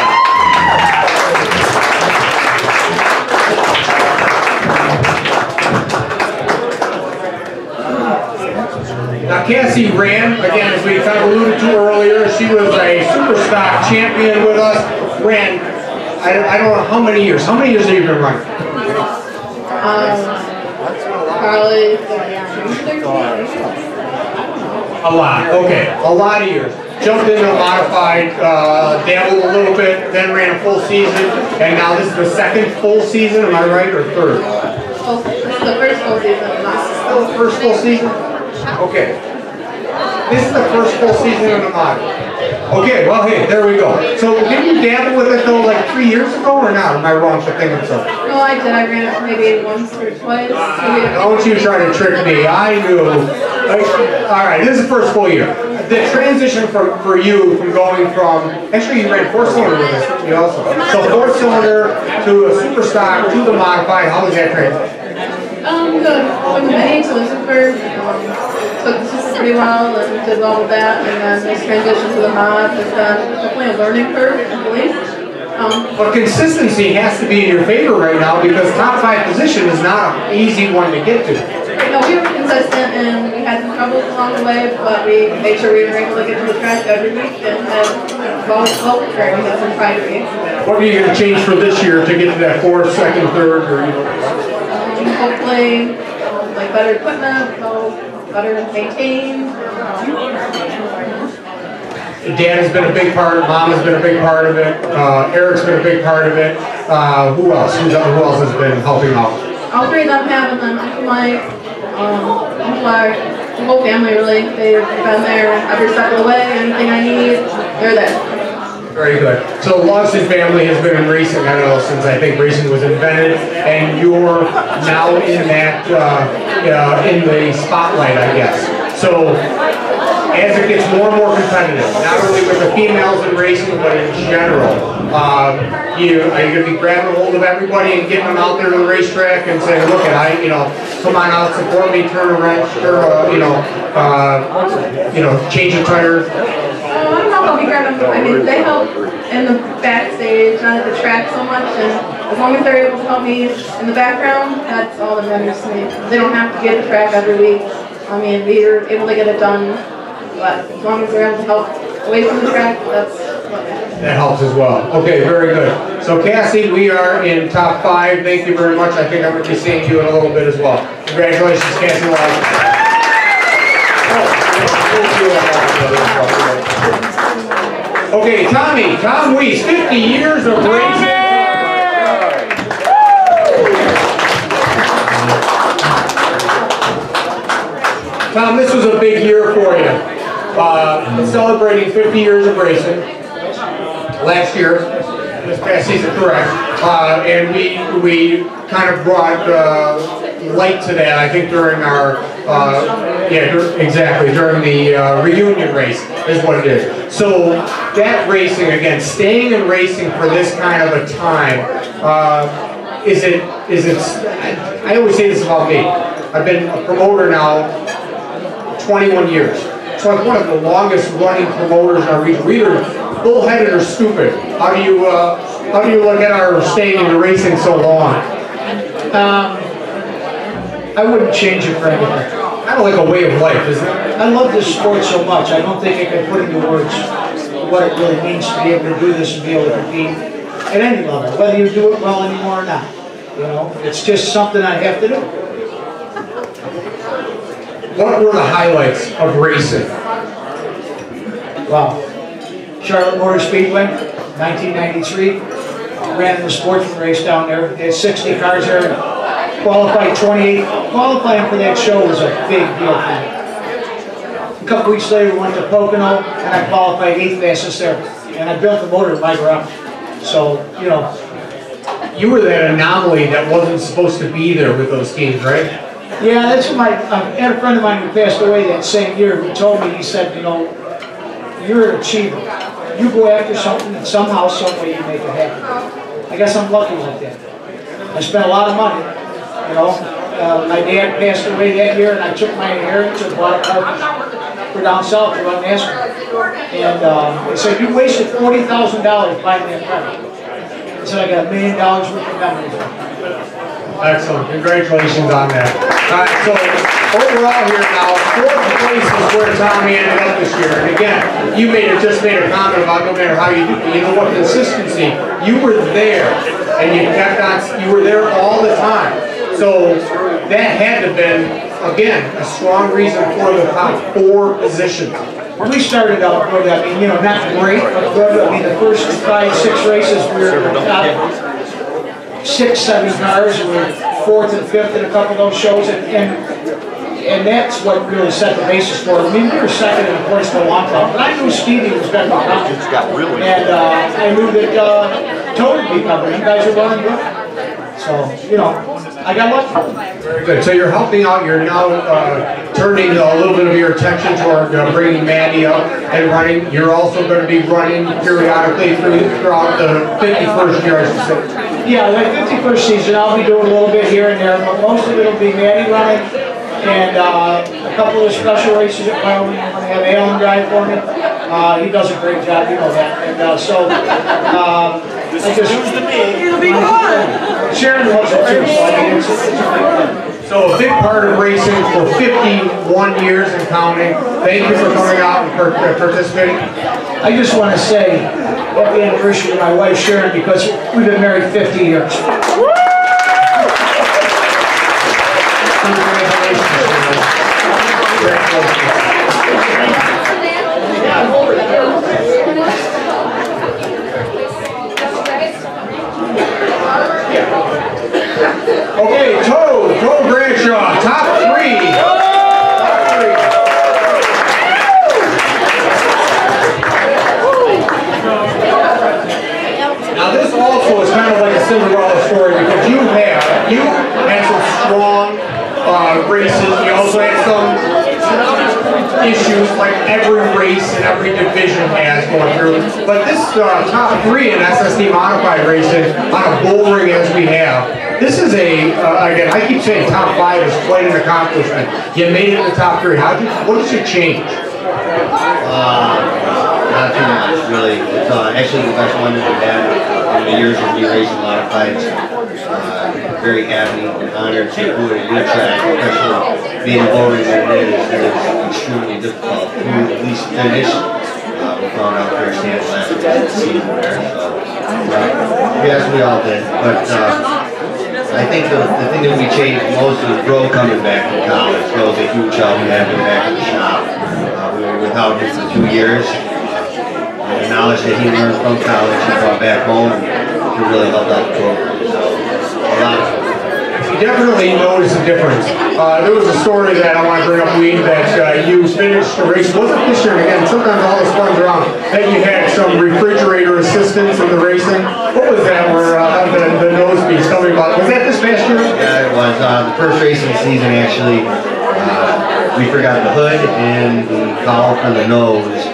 [SPEAKER 1] Now Cassie ran, again, as we kind of alluded to earlier, she was a super stock champion with us, ran, I don't know how many years. How many years have you been running?
[SPEAKER 8] Probably 13.
[SPEAKER 1] A lot, okay, a lot of years. Jumped into modified, dabbled a little bit, then ran a full season, and now this is the 2nd full season, am I right, or 3rd?
[SPEAKER 8] Well, this is the first full season.
[SPEAKER 1] Still the first full season? Okay. This is the first full season of the mod. Okay, well, hey, there we go. So, did you dabble with it, though, like 3 years ago, or not? Am I wrong for thinking so?
[SPEAKER 8] No, I did. I ran it maybe once or twice.
[SPEAKER 1] Don't you try to trick me. I knew. All right, this is the first full year. The transition for you from going from, actually you ran 4-cylinder with us, didn't you also? So 4-cylinder to a super stock to the modified, how was that transition?
[SPEAKER 8] Good. From the mini to the super, took the super pretty well and did well with that, and then this transition to the mod has been definitely a learning curve, I believe.
[SPEAKER 1] But consistency has to be in your favor right now because top 5 position is not an easy one to get to.
[SPEAKER 8] No, we were consistent and we had some troubles along the way, but we made sure we were able to get to the track every week and had well prepared. We had some pride to be.
[SPEAKER 1] What are you going to change for this year to get to that 4th, 2nd, 3rd, or
[SPEAKER 8] hopefully, like better equipment, better maintained.
[SPEAKER 1] Dad has been a big part, Mom has been a big part of it, Eric's been a big part of it. Who else? Who else has been helping out?
[SPEAKER 8] All 3 of them have, and then Uncle Mike, the whole family really, they've been there every step of the way. Anything I need, they're there.
[SPEAKER 1] Very good. So the Logston family has been in racing, I don't know, since I think racing was invented, and you're now in that, in the spotlight, I guess. So as it gets more and more competitive, not only with the females in racing, but in general, are you going to be grabbing hold of everybody and getting them out there to the racetrack and saying, look, come on out, support me, turn a wrench, change the tires?
[SPEAKER 8] I don't know if I'll be grabbing them. I mean, they help in the backstage, not at the track so much, and as long as they're able to help me in the background, that's all that matters to me. They don't have to get the track every week. I mean, we're able to get it done, but as long as they're able to help away from the track, that's what matters.
[SPEAKER 1] That helps as well. Okay, very good. So Cassie, we are in top 5. Thank you very much. I think I'm going to be seeing you in a little bit as well. Congratulations, Cassie. Okay, Tom Weiss, 50 years of racing. Tom, this was a big year for you. Celebrating 50 years of racing last year, this past season, correct. And we kind of brought light to that, I think, during our, during the reunion race is what it is. So that racing, again, staying in racing for this kind of a time, I always say this about me. I've been a promoter now 21 years. So I'm one of the longest running promoters in our region. We're either bullheaded or stupid. How do you look at our staying in the racing so long?
[SPEAKER 14] I wouldn't change it for anything.
[SPEAKER 1] Kind of like a way of life, isn't it?
[SPEAKER 14] I love this sport so much. I don't think I can put into words what it really means to be able to do this and be able to compete at any level, whether you do it well anymore or not. You know, it's just something I have to do.
[SPEAKER 1] What were the highlights of racing?
[SPEAKER 14] Wow. Charlotte Motor Speedway, 1993. Ran in the sportsman race down there. They had 60 cars there. Qualified 28. Qualifying for that show was a big deal for me. A couple weeks later, we went to Pocono, and I qualified 8th fastest there. And I built the motor in my garage. So, you know.
[SPEAKER 1] You were that anomaly that wasn't supposed to be there with those teams, right?
[SPEAKER 14] Yeah, that's what I had a friend of mine who passed away that same year who told me, he said, you know, you're an achiever. You go after something and somehow, some way you make it happen. I guess I'm lucky like that. I spent a lot of money, you know. My dad passed away that year and I took my inheritance and bought a car for down south to run NASCAR. And they said, you wasted $40,000 buying that car. I said, I got $1 million worth of memories.
[SPEAKER 1] Excellent. Congratulations on that. All right, so overall here now, 4th place is where Tommy ended up this year. And again, you just made a comment about no matter how you do, you know what, consistency. You were there, and you kept on, you were there all the time. So that had to have been, again, a strong reason for the top 4 positions.
[SPEAKER 14] When we started out good, I mean, you know, not great, but good. I mean, the first 5, 6 races we were in the top 6, 7 cars, and we were 4th and 5th in a couple of those shows, and that's what really set the basis for it. I mean, we were second in the place for a long time, but I knew Stevie was going to be coming, and I knew that Tony would be coming. You guys are running good. So, you know, I got lucky.
[SPEAKER 1] Very good. So you're helping out. You're now turning a little bit of your attention toward bringing Maddie up and running. You're also going to be running periodically throughout the 51st year, I should say.
[SPEAKER 14] Yeah, like 51st season, I'll be doing a little bit here and there, but most of it will be Maddie running, and a couple of special races at Wyoming. I'm going to have Alan drive for me. He does a great job, you know that. And I just... It'll be fun! Sharon loves it too, so I mean, it's a big fun.
[SPEAKER 1] So a big part of racing for 51 years and counting. Thank you for coming out and participating.
[SPEAKER 14] I just want to say happy anniversary to my wife Sharon, because we've been married 50 years.
[SPEAKER 1] Okay, Toe Bradshaw, top 3. Now this also is kind of like a Cinderella story issues like every race and every division has going through. But this top 3 in SSD modified racing on a bull ring as we have, this is a, again, I keep saying top 5 is quite an accomplishment. You made it in the top 3. What did you change?
[SPEAKER 15] Not too much, really. It's actually the best one that we've had in the years of me racing modifieds. Very happy and honored to do it at your track, especially being boring than it is. It is extremely difficult to at least finish. We found out firsthand last season there, so yes, we all did. But I think the thing that we changed most was Bro coming back from college. That was a huge help. We had him back in the shop. We were without him for 2 years. The knowledge that he learned from college he brought back home to really help out the program. So a lot of fun.
[SPEAKER 1] You definitely notice a difference. There was a story that I want to bring up, Lee, that you finished the race. Wasn't this year, again, sometimes all this runs around, that you had some refrigerator assistance in the racing. What was that where the nose piece? Tell me about it. Was that this past year?
[SPEAKER 15] Yeah, it was. The first race of the season, actually, we forgot the hood and the collar for the nose.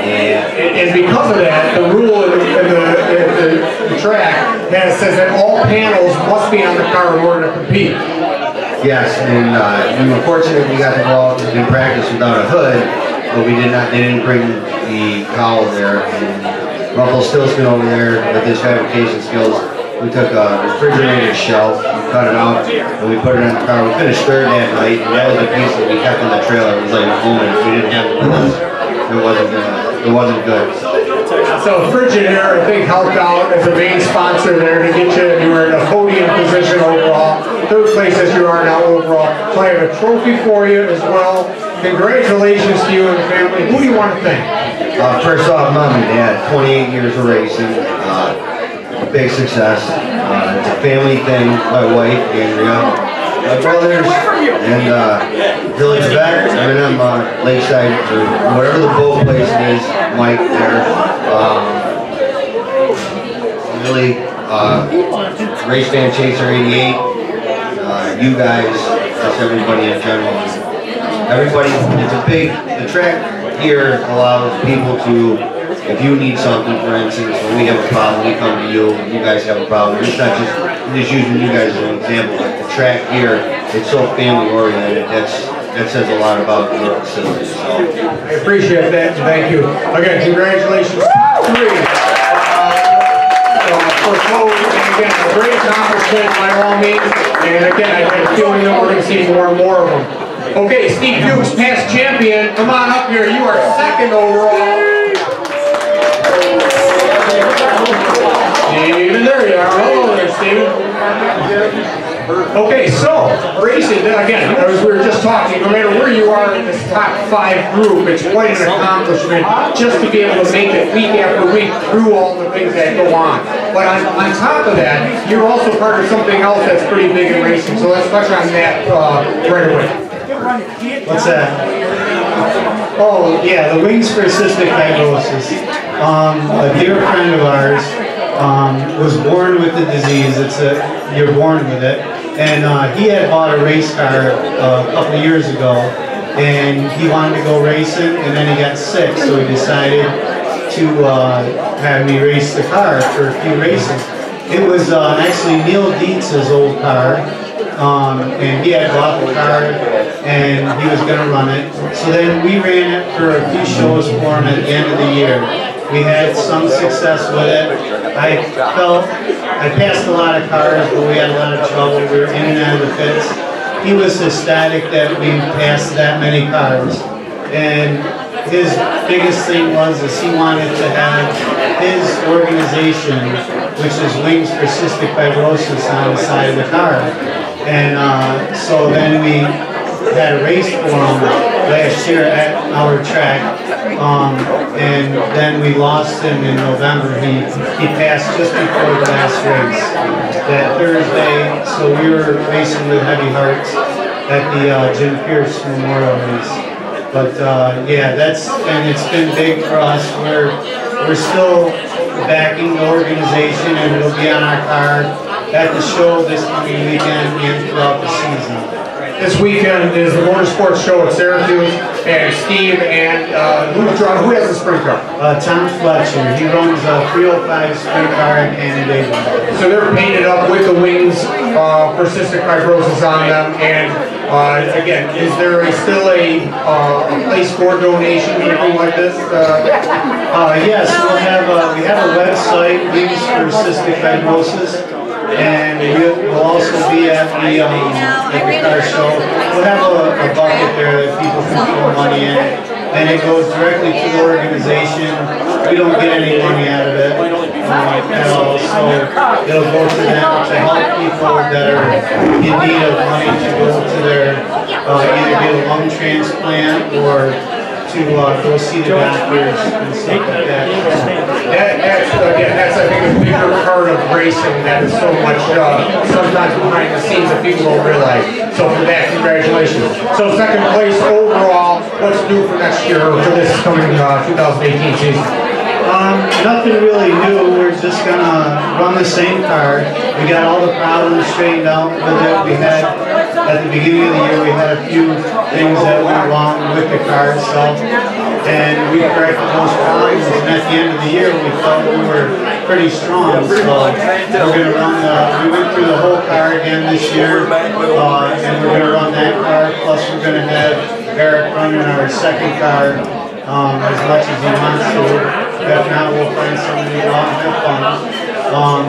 [SPEAKER 1] And because of that, the rule in the track says that all panels must be on the car in order to compete.
[SPEAKER 15] Yes, and we were fortunate we got to go out and practice without a hood, but we did not. They didn't bring the cowl there. And Ruffle Stillsman over there with his fabrication skills, we took a refrigerator shelf, we cut it out, and we put it on the car. We finished third that night, and that was a piece that we kept in the trailer. It was like a moment. If we didn't have it with us, it wasn't good.
[SPEAKER 1] So Frigidaire, I think, helped out as a main sponsor there to get you. You were in a podium position overall, 3rd place as you are now overall. So I have a trophy for you as well. Congratulations to you and the family. Who do you want to thank?
[SPEAKER 15] First off, Mom and Dad, 28 years of racing, big success. It's a family thing. My wife, Andrea. My brothers, and Village Beck, and I'm Lakeside, or whatever the boat place is, Mike there. Really, Race Fan Chaser 88, you guys, just everybody in general. Everybody, it's a big, the track here allows people to, if you need something, for instance, when we have a problem, we come to you, and you guys have a problem. It's not just, I'm just using you guys as an example. Like the track here, it's so family oriented. That says a lot about your facility. So
[SPEAKER 1] I appreciate that. Thank you. Again, congratulations. 3. For Code, and again, a great accomplishment by all means. And again, I have a feeling that we're going to see more and more of them. Okay, Steve Hughes, past champion. Come on up here. You are 2nd overall. Steven, there you are. Hello there, Steven. Okay, so, racing, again, as we were just talking, no matter where you are in this top 5 group, it's quite an accomplishment just to be able to make it week after week through all the things that go on. But on top of that, you're also part of something else that's pretty big in racing, so let's touch on that right away.
[SPEAKER 6] What's that? Oh, yeah, the Wings for Cystic Fibrosis. A dear friend of ours was born with the disease. You're born with it. And he had bought a race car a couple of years ago, and he wanted to go racing, and then he got sick, so he decided to have me race the car for a few races. It was actually Neil Dietz's old car, and he had bought the car, and he was going to run it. So then we ran it for a few shows for him at the end of the year. We had some success with it. I passed a lot of cars, but we had a lot of trouble. We were in and out of the pits. He was ecstatic that we passed that many cars. And his biggest thing was he wanted to have his organization, which is Wings for Cystic Fibrosis, on the side of the car. And so then we had a race for him last year at our track. And then we lost him in November. He passed just before the last race that Thursday, so we were racing with heavy hearts at the Jim Pierce Memorial race. But yeah, and it's been big for us. We're still backing the organization, and it'll be on our car at the show this coming weekend and throughout the season.
[SPEAKER 1] this weekend is the motorsports show at Syracuse, and Steve and who has the sprint car?
[SPEAKER 6] Tom Fletcher. He runs a 305 sprint car in Canada.
[SPEAKER 1] So they're painted up with the wings for cystic fibrosis on them, and again, is there still a place for donation, anything like this?
[SPEAKER 6] Yes, we have a website, Wings for Cystic Fibrosis, and we'll also be at the car show. We'll have a bucket there that people can throw money in, and it goes directly to the organization. We don't get any money out of it at all, so it'll go to them to help people that are in need of money to go to their, either get a lung transplant or to go see the doctors and stuff like that.
[SPEAKER 1] That's I think a bigger part of racing that is so much sometimes behind the scenes that people don't realize. So for that, congratulations. So second place overall, what's new for next year or for this coming 2018 season?
[SPEAKER 6] Nothing really new. We're just gonna run the same car. We got all the problems straightened out with it. We had, at the beginning of the year, we had a few things that went wrong with the car itself, and we corrected those problems, and at the end of the year, we felt we were pretty strong, so we're gonna run we went through the whole car again this year, and we're gonna run that car, plus we're gonna have Eric running our second car as much as he wants to. If not, we'll find somebody to go out and have fun.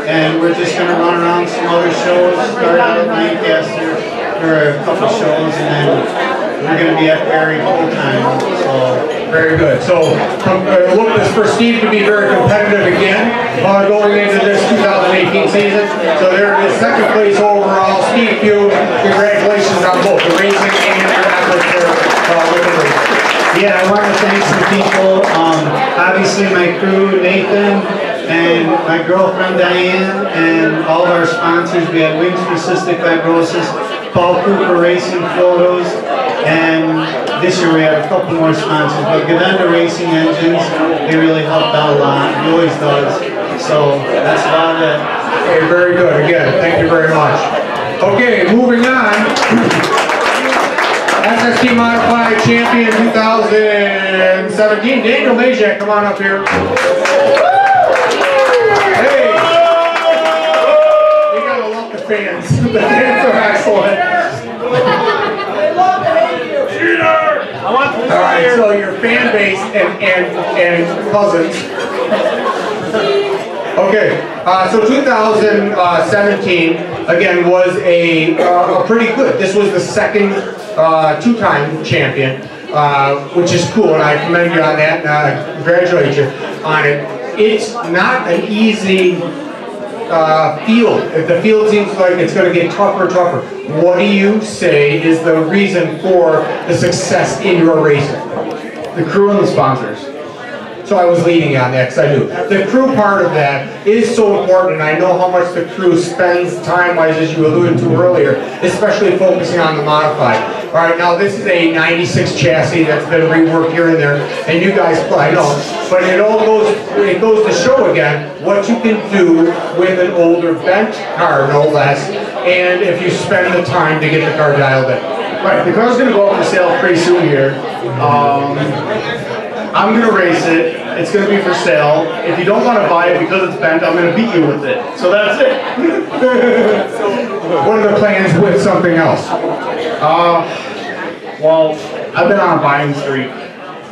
[SPEAKER 6] And we're just going to run around some other shows, start out at Lancaster for a couple shows, and then we're going to be at Perry full time. So
[SPEAKER 1] very good. So look for Steve to be very competitive again going into this 2018 season. So there it is, second place overall. Steve Pugh, congratulations on both the racing and your efforts there with the race.
[SPEAKER 6] Yeah, I want to thank some people. Obviously my crew, Nathan, and my girlfriend Diane, and all of our sponsors. We had Wings for Cystic Fibrosis, Paul Cooper Racing Photos, and this year we had a couple more sponsors. But Gavenda Racing Engines, they really helped out a lot. He always does. So that's about it.
[SPEAKER 1] Okay, very good. Again, thank you very much. Okay, moving on. SST Modified Champion 2017, Daniel Majak, come on up here. Hey! You gotta love the fans. The fans are excellent. Alright, so your fan base and cousins. Okay, so 2017, again, was a pretty good. This was the second two-time champion, which is cool, and I commend you on that, and I congratulate you on it. It's not an easy field. The field seems like it's going to get tougher and tougher. What do you say is the reason for the success in your racing?
[SPEAKER 6] The crew and the sponsors.
[SPEAKER 1] So I was leading on that because I knew. The crew part of that is so important, and I know how much the crew spends time-wise, as you alluded to earlier, especially focusing on the modified. All right, now this is a 96 chassis that's been reworked here and there, and you guys play, I know, but it goes to show again what you can do with an older bent car, no less, and if you spend the time to get the car dialed in.
[SPEAKER 6] Right, the car's going to go up for sale pretty soon here. I'm going to race it. It's going to be for sale. If you don't want to buy it because it's bent, I'm going to beat you with it. So that's it.
[SPEAKER 1] What are the plans with something else?
[SPEAKER 6] Well, I've been on a buying streak,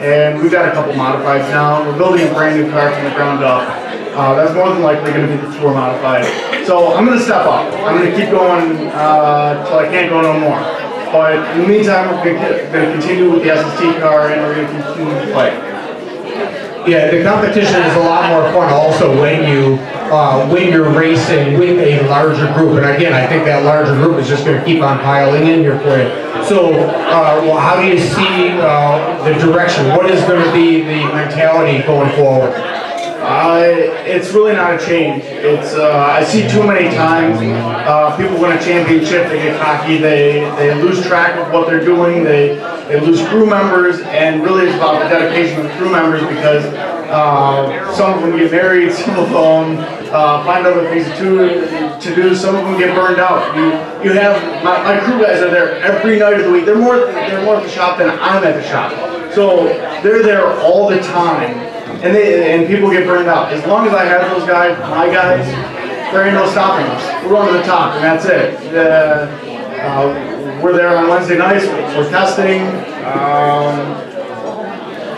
[SPEAKER 6] and we've got a couple modifieds now. We're building a brand new car from the ground up. That's more than likely going to be the tour modified. So I'm going to step up. I'm going to keep going till I can't go no more. But in the meantime, we're going to continue with the SST car, and we're going to continue to play.
[SPEAKER 1] Yeah, the competition is a lot more fun also when you're racing with a larger group. And again, I think that larger group is just going to keep on piling in here for you. So, well, how do you see the direction? What is going to be the mentality going forward?
[SPEAKER 6] It's really not a change. It's I see too many times people win a championship, they get cocky, they lose track of what they're doing, they lose crew members, and really it's about the dedication of the crew members because some of them get married, some of them find other things to do, to do. Some of them get burned out. You have my crew guys are there every night of the week. They're more at the shop than I'm at the shop. So they're there all the time, and people get burned out. As long as I have those guys, my guys, there ain't no stopping us. We're going to the top, and that's it. We're there on Wednesday nights. We're testing.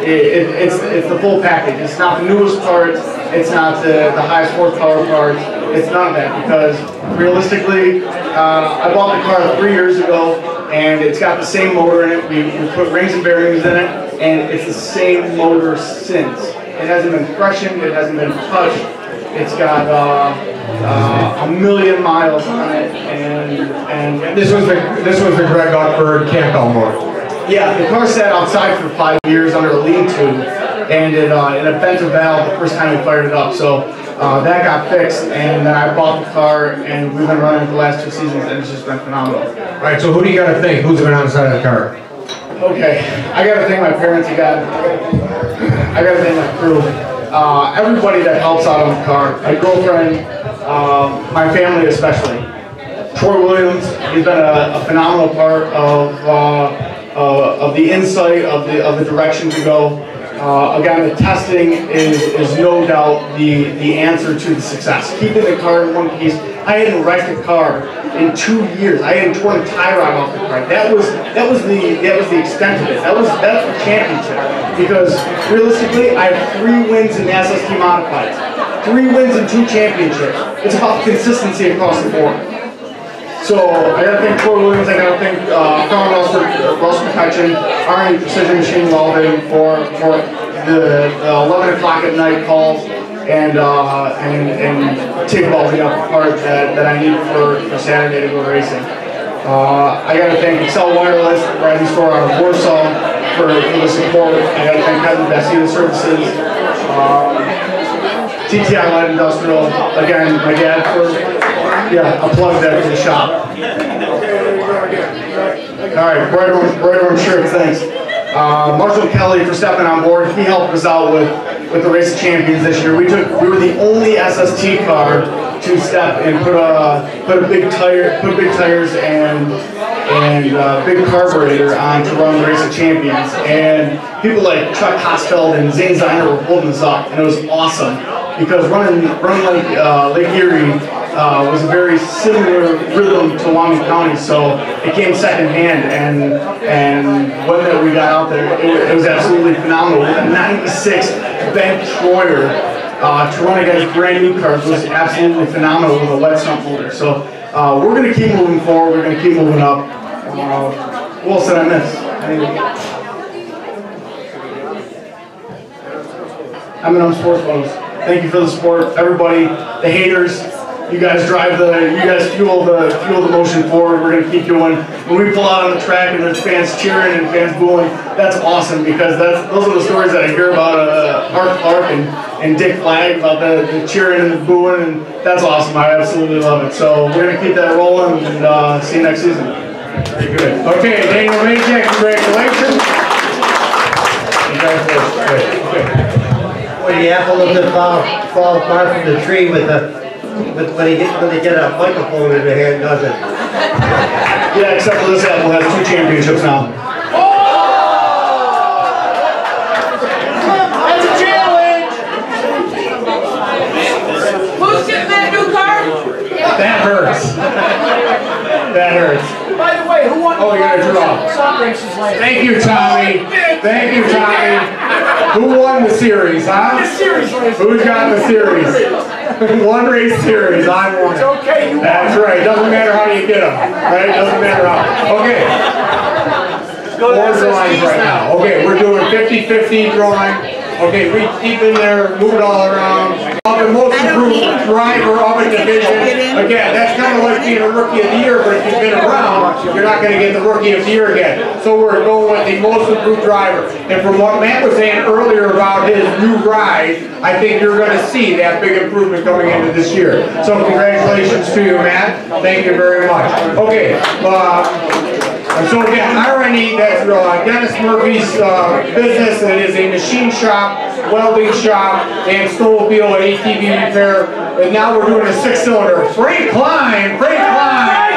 [SPEAKER 6] It's the full package. It's not the newest parts. It's not the highest horsepower parts. It's none of that, because realistically, I bought the car 3 years ago, and it's got the same motor in it. We put rings and bearings in it, and it's the same motor since. It hasn't been freshened. It hasn't been touched. It's got 1,000,000 miles on it, and
[SPEAKER 1] this was the Greg Ockford camp-out motor.
[SPEAKER 6] Yeah, the car sat outside for 5 years under a lean-to, and it bent a valve the first time we fired it up. So that got fixed, and then I bought the car, and we've been running it the last 2 seasons, and it's just been phenomenal.
[SPEAKER 1] All right, so who do you got to thank? Who's been on the side of the car?
[SPEAKER 6] Okay, I got to thank my parents again. I got to thank my crew. Everybody that helps out on the car. My girlfriend, my family especially. Troy Williams, he's been a phenomenal part of the insight, of the direction to go. Again, the testing is no doubt the answer to the success. Keeping the car in one piece. I hadn't wrecked a car in 2 years. I hadn't torn the tie rod off the car. That was the extent of it. That's the championship. Because realistically, I have 3 wins in the SST modifieds. 3 wins and 2 championships. It's about consistency across the board. So I got to thank Troy Williams. I got to thank Russell Protection, R&E Precision Machine Welding for the 11 o'clock at night calls and tape welding up the part that I need for Saturday to go racing. I got to thank Excel Wireless, Rising Store out of Warsaw for the support. I got to thank Kevin Bassina Services, TTI Light Industrial, again, my dad for. Yeah, I'll plug that to the shop. All right, Bright Orange Shirt, thanks. Marshall Kelly for stepping on board. He helped us out with the Race of Champions this year. We were the only SST car to step and put big tires and big carburetor on to run the Race of Champions. And people like Chuck Hosfeld and Zane Ziner were holding us up, and it was awesome because running like Lake Erie was a very similar rhythm to Wyoming County, so it came second hand, and when we got out there, it was absolutely phenomenal. With a 96 Bank Troyer to run against brand new cars was absolutely phenomenal with a wet sump motor. So we're going to keep moving forward, we're going to keep moving up. Who else did I miss? I'm Sports Photos. Thank you for the support, everybody, the haters. You guys fuel the motion forward. We're gonna keep doing. When we pull out on the track and there's fans cheering and fans booing, that's awesome because those are the stories that I hear about Art Clark and Dick Flagg about the cheering and the booing, and that's awesome. I absolutely love it. So we're gonna keep that rolling and see you next season. Very good.
[SPEAKER 1] Okay, Daniel Majek, congratulations.
[SPEAKER 15] Well, the apple doesn't fall far from the tree when they get a microphone in their hand, does it?
[SPEAKER 6] Yeah, except for this apple has 2 championships now.
[SPEAKER 2] That's a challenge! Who's getting that new car?
[SPEAKER 1] That hurts. That hurts.
[SPEAKER 14] By the way, who won?
[SPEAKER 1] Oh, you're gonna draw.
[SPEAKER 14] Some races later.
[SPEAKER 1] Thank you, Tommy. Thank you, Tommy. Who won the series, huh?
[SPEAKER 14] The series race.
[SPEAKER 1] Who's got the series? 1 race series, I won.
[SPEAKER 14] It's okay, you won.
[SPEAKER 1] That's right. Doesn't matter how you get them, right? Doesn't matter how. Okay. 4 drawings right now. Okay, we're doing 50-50 drawing. Okay, reach deep in there, move it all around. The most improved driver of a division. Again, that's kind of like being a rookie of the year, but if you've been around, you're not going to get the rookie of the year again. So we're going with the most improved driver. And from what Matt was saying earlier about his new ride, I think you're going to see that big improvement coming into this year. So congratulations to you, Matt. Thank you very much. Okay. So again, R&E, that's Dennis Murphy's business. It is a machine shop welding shop and snowmobile and ATV repair. And now we're doing a 6-cylinder. Frank Klein! Frank Klein!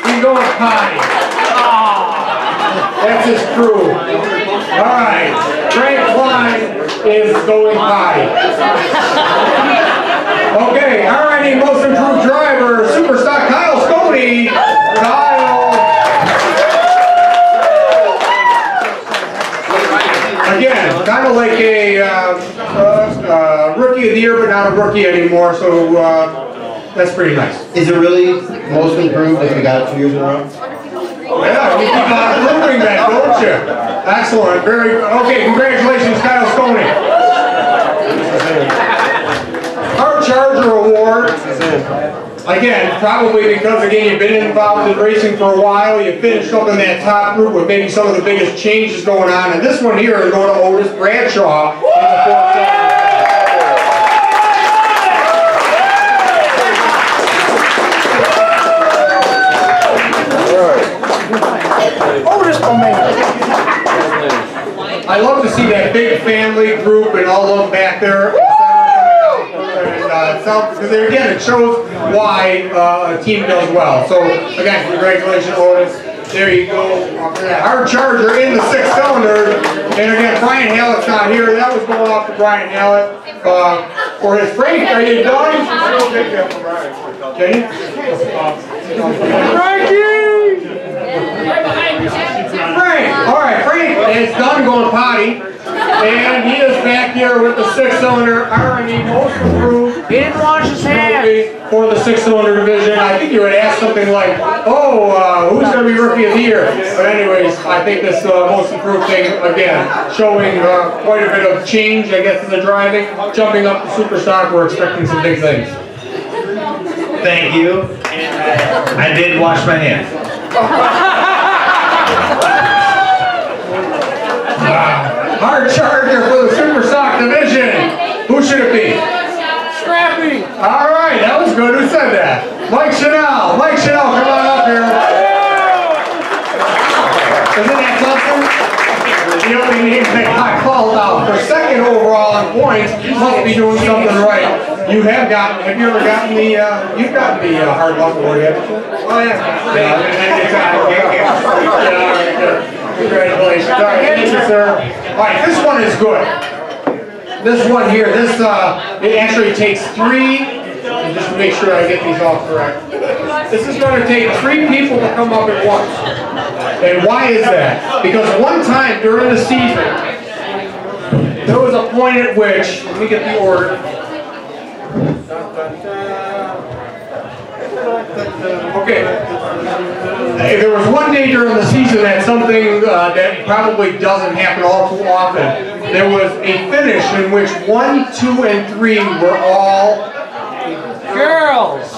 [SPEAKER 1] He's going potty. That's his crew. Alright, Frank Klein is going potty. Okay, alrighty, most improved driver, Superstock Kyle Sconey. Kyle. Again, kind of like a rookie of the year, but not a rookie anymore, so that's pretty nice.
[SPEAKER 15] Is it really most improved if we got it 2 years in a row?
[SPEAKER 1] Yeah, you keep on improving that, don't you? Excellent, very good. Okay, congratulations, Kyle Sconey. Our Charger Award. Again, probably because, again, you've been involved in racing for a while, you finished up in that top group with maybe some of the biggest changes going on, and this one here is going to Otis Bradshaw in the 4th.
[SPEAKER 14] Otis, my man.
[SPEAKER 1] I love to see that big family group and all of them back there. Because again, it shows why a team does well. So again, congratulations, Otis. There you go. Our Charger in the 6-cylinder. And again, Brian Hallett's not here. That was going off to Brian Hallett for his Frank. Are you done? I don't take that from Brian. Can you? Frank! Alright, Frank is done going potty. And he is back here with the 6-cylinder R&E most improved.
[SPEAKER 14] He didn't wash his hands.
[SPEAKER 1] For the 6-cylinder division. I think you would ask something like, oh, who's going to be Rookie of the Year? But anyways, I think this most improved thing, again, showing quite a bit of change, I guess, in the driving. Jumping up to Superstock, we're expecting some big things.
[SPEAKER 9] Thank you. I did wash my hands.
[SPEAKER 1] Our Charger for the Superstock division. Who should it be?
[SPEAKER 14] Scrappy.
[SPEAKER 1] All right, that was good. Who said that? Mike Chanel. Mike Chanel, come on up here. Isn't that something? The only name that got called out for 2nd overall in points must be doing something right. You have gotten. Have you ever gotten the? You've gotten the hard luck award, haven't you? Oh yeah. Congratulations. All right, thank you, sir. All right, this one is good. This one here, this it actually takes 3, and just to make sure I get these all correct. This is going to take 3 people to come up at once. And why is that? Because one time during the season, there was a point at which, let me get the order. Okay. There was one day during the season that something that probably doesn't happen all too often. There was a finish in which 1, 2, and 3 were all girls.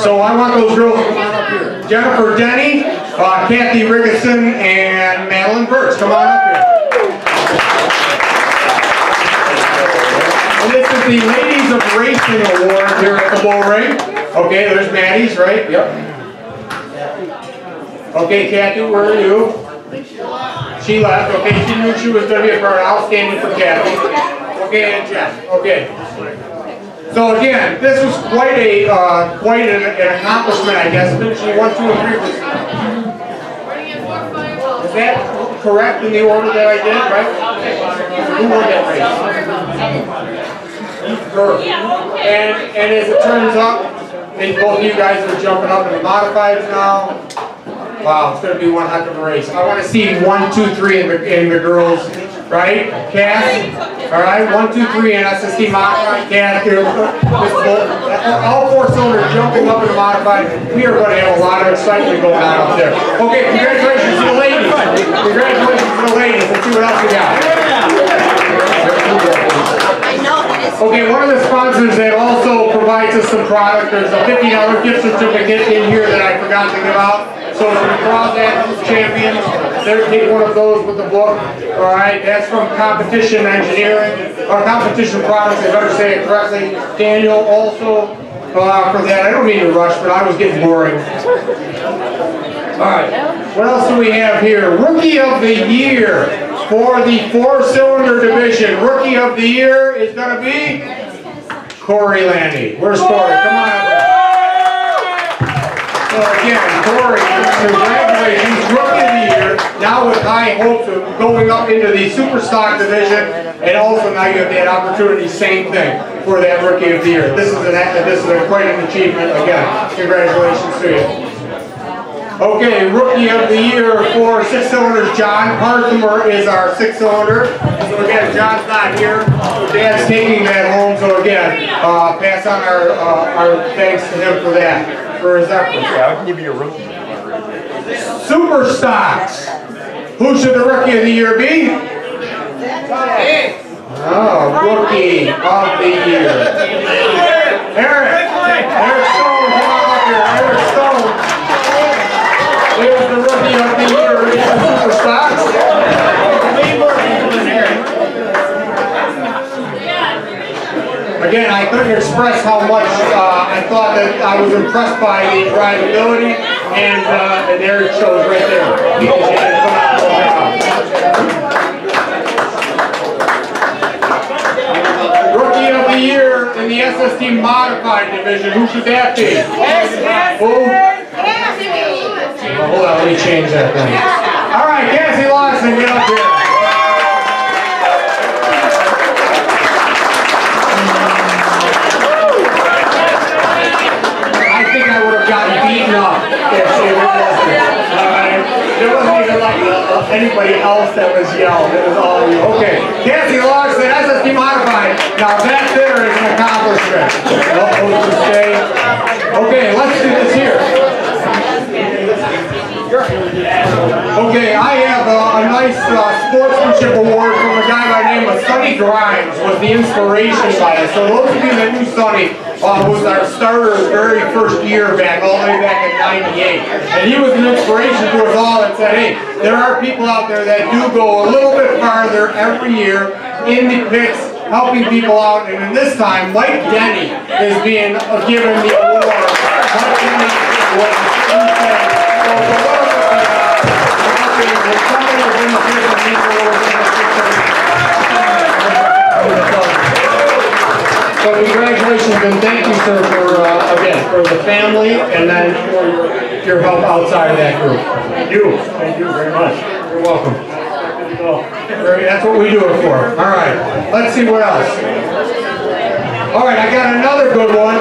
[SPEAKER 1] So I want those girls to come on up here. Jennifer Denny, Kathy Riggison, and Madeline Burtz. Come on up here. And this is the Ladies of Racing Award here at the Bull Ring. Okay, there's Maddie's, right? Yep. Okay, Kathy, where are you? She left. Okay, she knew she was going to be a part. Outstanding for Kathy. Okay, and Jeff. Okay. So again, this was quite an accomplishment, I guess. Finishing 1, 2, and 3 was that correct in the order that I did, right? Who won that race? Her. And as it turns out, and both of you guys are jumping up in the modifieds now. Wow, it's going to be one heck of a race. I want to see 1, 2, 3 in the girls, right? Cass? All right, 1, 2, 3 in SST modified. Cass, all 4 cylinders jumping up in the modified. We are going to have a lot of excitement going on up there. Okay, congratulations to the ladies. Congratulations to the ladies. Let's see what else we got. Okay, one of the sponsors that also provides us some product, there's a $50 gift certificate in here that I forgot to give out. So for the Cross Axis Champions, they're take one of those with the book. All right, that's from Competition Engineering, or Competition Products, I better say it correctly. Daniel also for that. I don't mean to rush, but I was getting boring. All right, what else do we have here? Rookie of the Year. For the 4-cylinder division, Rookie of the Year is going to be Corey Landy. Where's Corey? Come on up here. So again, Corey, congratulations, Rookie of the Year. Now with high hopes of going up into the super stock division, and also now you have that opportunity, same thing, for that Rookie of the Year. This is quite an achievement. Again, congratulations to you. Okay, Rookie of the Year for 6 cylinders, John Parthimer is our 6-cylinder. So again, John's not here, so Dad's taking that home. So again, pass on our thanks to him for that, for his efforts.
[SPEAKER 11] Yeah, I'll give you a rookie.
[SPEAKER 1] Super stocks. Who should the Rookie of the Year be? Oh, Rookie of the Year. Eric Stone, come on up here. Eric Stone. There's the Rookie of the Year in the super stocks. Again, I couldn't express how much I thought that I was impressed by the drivability, and there it shows right there. He did a phenomenal job. Rookie of the Year in the SST Modified division, who should that be? Who? Well, hold on, let me change that thing. All right, Cassie Lawson, get up here. I think I would have gotten beaten up if she wasn't. There wasn't even like anybody else that was yelled. It was all you. Okay, Cassie Lawson, SST Modified. Now that there is an accomplishment. Okay, let's do this here. Okay, I have a nice sportsmanship award from a guy by the name of Sonny Grimes, was the inspiration by us. So those of you that knew Sonny, was our starter his very first year back, all the way back in '98. And he was an inspiration to us all that said, hey, there are people out there that do go a little bit farther every year in the pits, helping people out. And in this time, Mike Denny is being given the award. Mike Denny was So congratulations and thank you, sir, for again for the family and then for your help outside of that group.
[SPEAKER 7] Thank you very much.
[SPEAKER 1] You're welcome. That's what we do it for. All right, let's see what else. All right, I got another good one.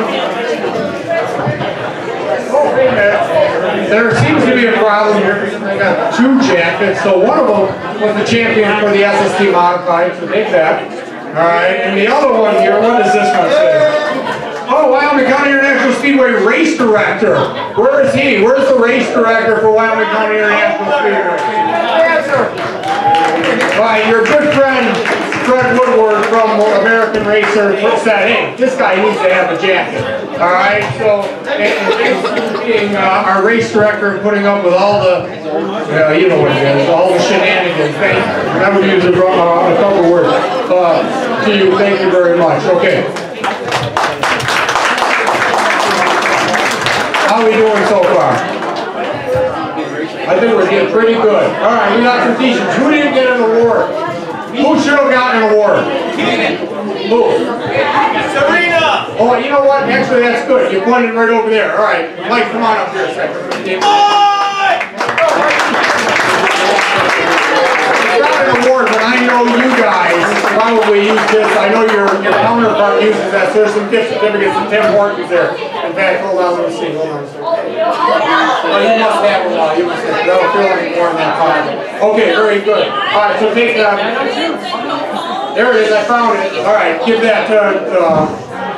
[SPEAKER 1] There seems to be a problem here. I got 2 jackets, so one of them was the champion for the SST Modified, so take that. All right, and the other one here, what does this one say? Oh, Wyoming County International Speedway Race Director. Where is he? Where's the race director for Wyoming County International Speedway? All right, your good friend, Fred Woodward from American Racer said, hey, this guy needs to have a jacket. All right, so being our race director and putting up with all the, you know what it is, all the shenanigans. That would use a couple words to you. Thank you very much. Okay. How are we doing so far? I think we're getting pretty good. All right, we got some t-shirts. Who didn't get an award? Who should have gotten an award? Who?
[SPEAKER 2] Serena!
[SPEAKER 1] Oh, you know what? Actually, that's good. You pointed right over there. All right, Mike, come on up here a second. Not an award, but I know you guys probably use this. I know your counterpart uses that. So there's some gift certificates and Tim Hortons there. In fact, hold on, let me see. Hold on a second. Oh, you must have a lot. You must have. That'll feel like more in that time. Okay, very good. All right, so take that. There it is. I found it. All right, give that to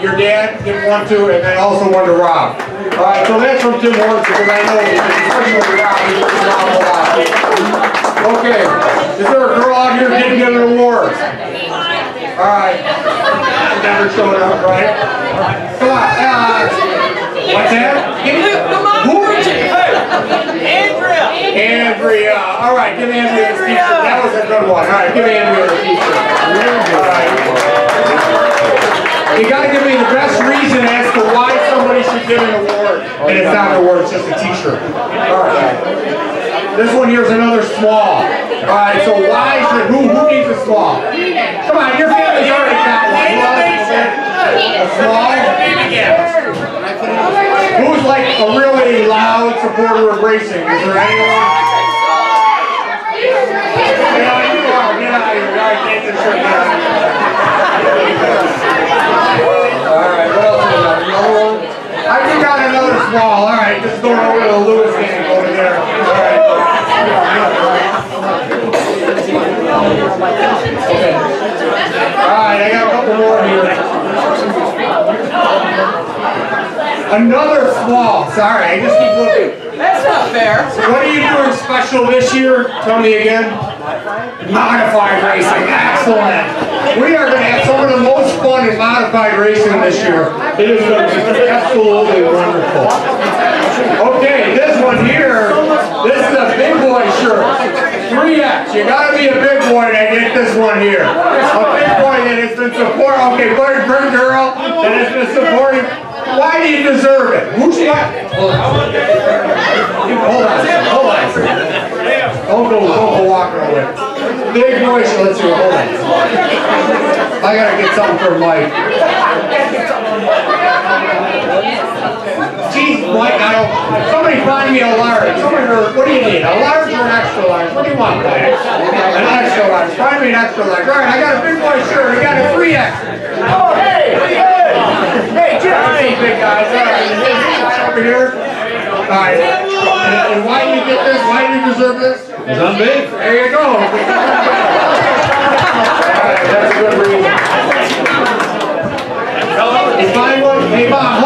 [SPEAKER 1] your dad. Give one to, and then also one to Rob. All right, so that's from Tim Hortons because I know, especially Rob, he puts Rob a lot. Okay, is there a girl out here who didn't get an award? Alright, never showed up, right? Come on, what's that? Who? Andrea, alright, give Andrea this t-shirt. That was a good one. Alright, give Andrea the t-shirt. Alright. You gotta give me the best reason as to why somebody everybody should get an award. And it's not an award, it's just a t-shirt. Alright. This one here is another small. Alright, so why should, who needs a small? Come on, your family's already got one. A small? Who's like a really loud supporter of racing? Is there anyone? Yeah, you are. Get out of here. I can't just shut down. Alright, what else is there? Another one? I think got another small. Alright, just going over to the Lewis gang over there. Alright. Okay. Alright, I got a couple more here. Another small. Sorry, I just keep looking.
[SPEAKER 2] That's not fair.
[SPEAKER 1] What are you doing special this year? Tell me again. Modified racing. Excellent. We are going to have some of the most fun in modified racing this year. It is absolutely wonderful. Okay, this one here. This is a big boy shirt. 3X. You got to be a big boy to get this one here. A big boy that has been supporting. Okay, good girl that has been supporting. Why do you deserve it? Who's what? Hold on. Don't go walking away. Big boy, so let's see. Hold on. I gotta get something for Mike. Geez, Mike, somebody find me a large. What do you need? A large or an extra large? What do you want, Mike? An extra large. Find me an extra large. All right, I got a big boy shirt. I got a 3X. Oh, hey, pretty good. Hey, Jimmy, big guys. All right, over here. All right. And why do you get this? Why do you deserve this?
[SPEAKER 13] Because I'm big.
[SPEAKER 1] There you go. All right, that's a good reason. You find one? Hey, Bob.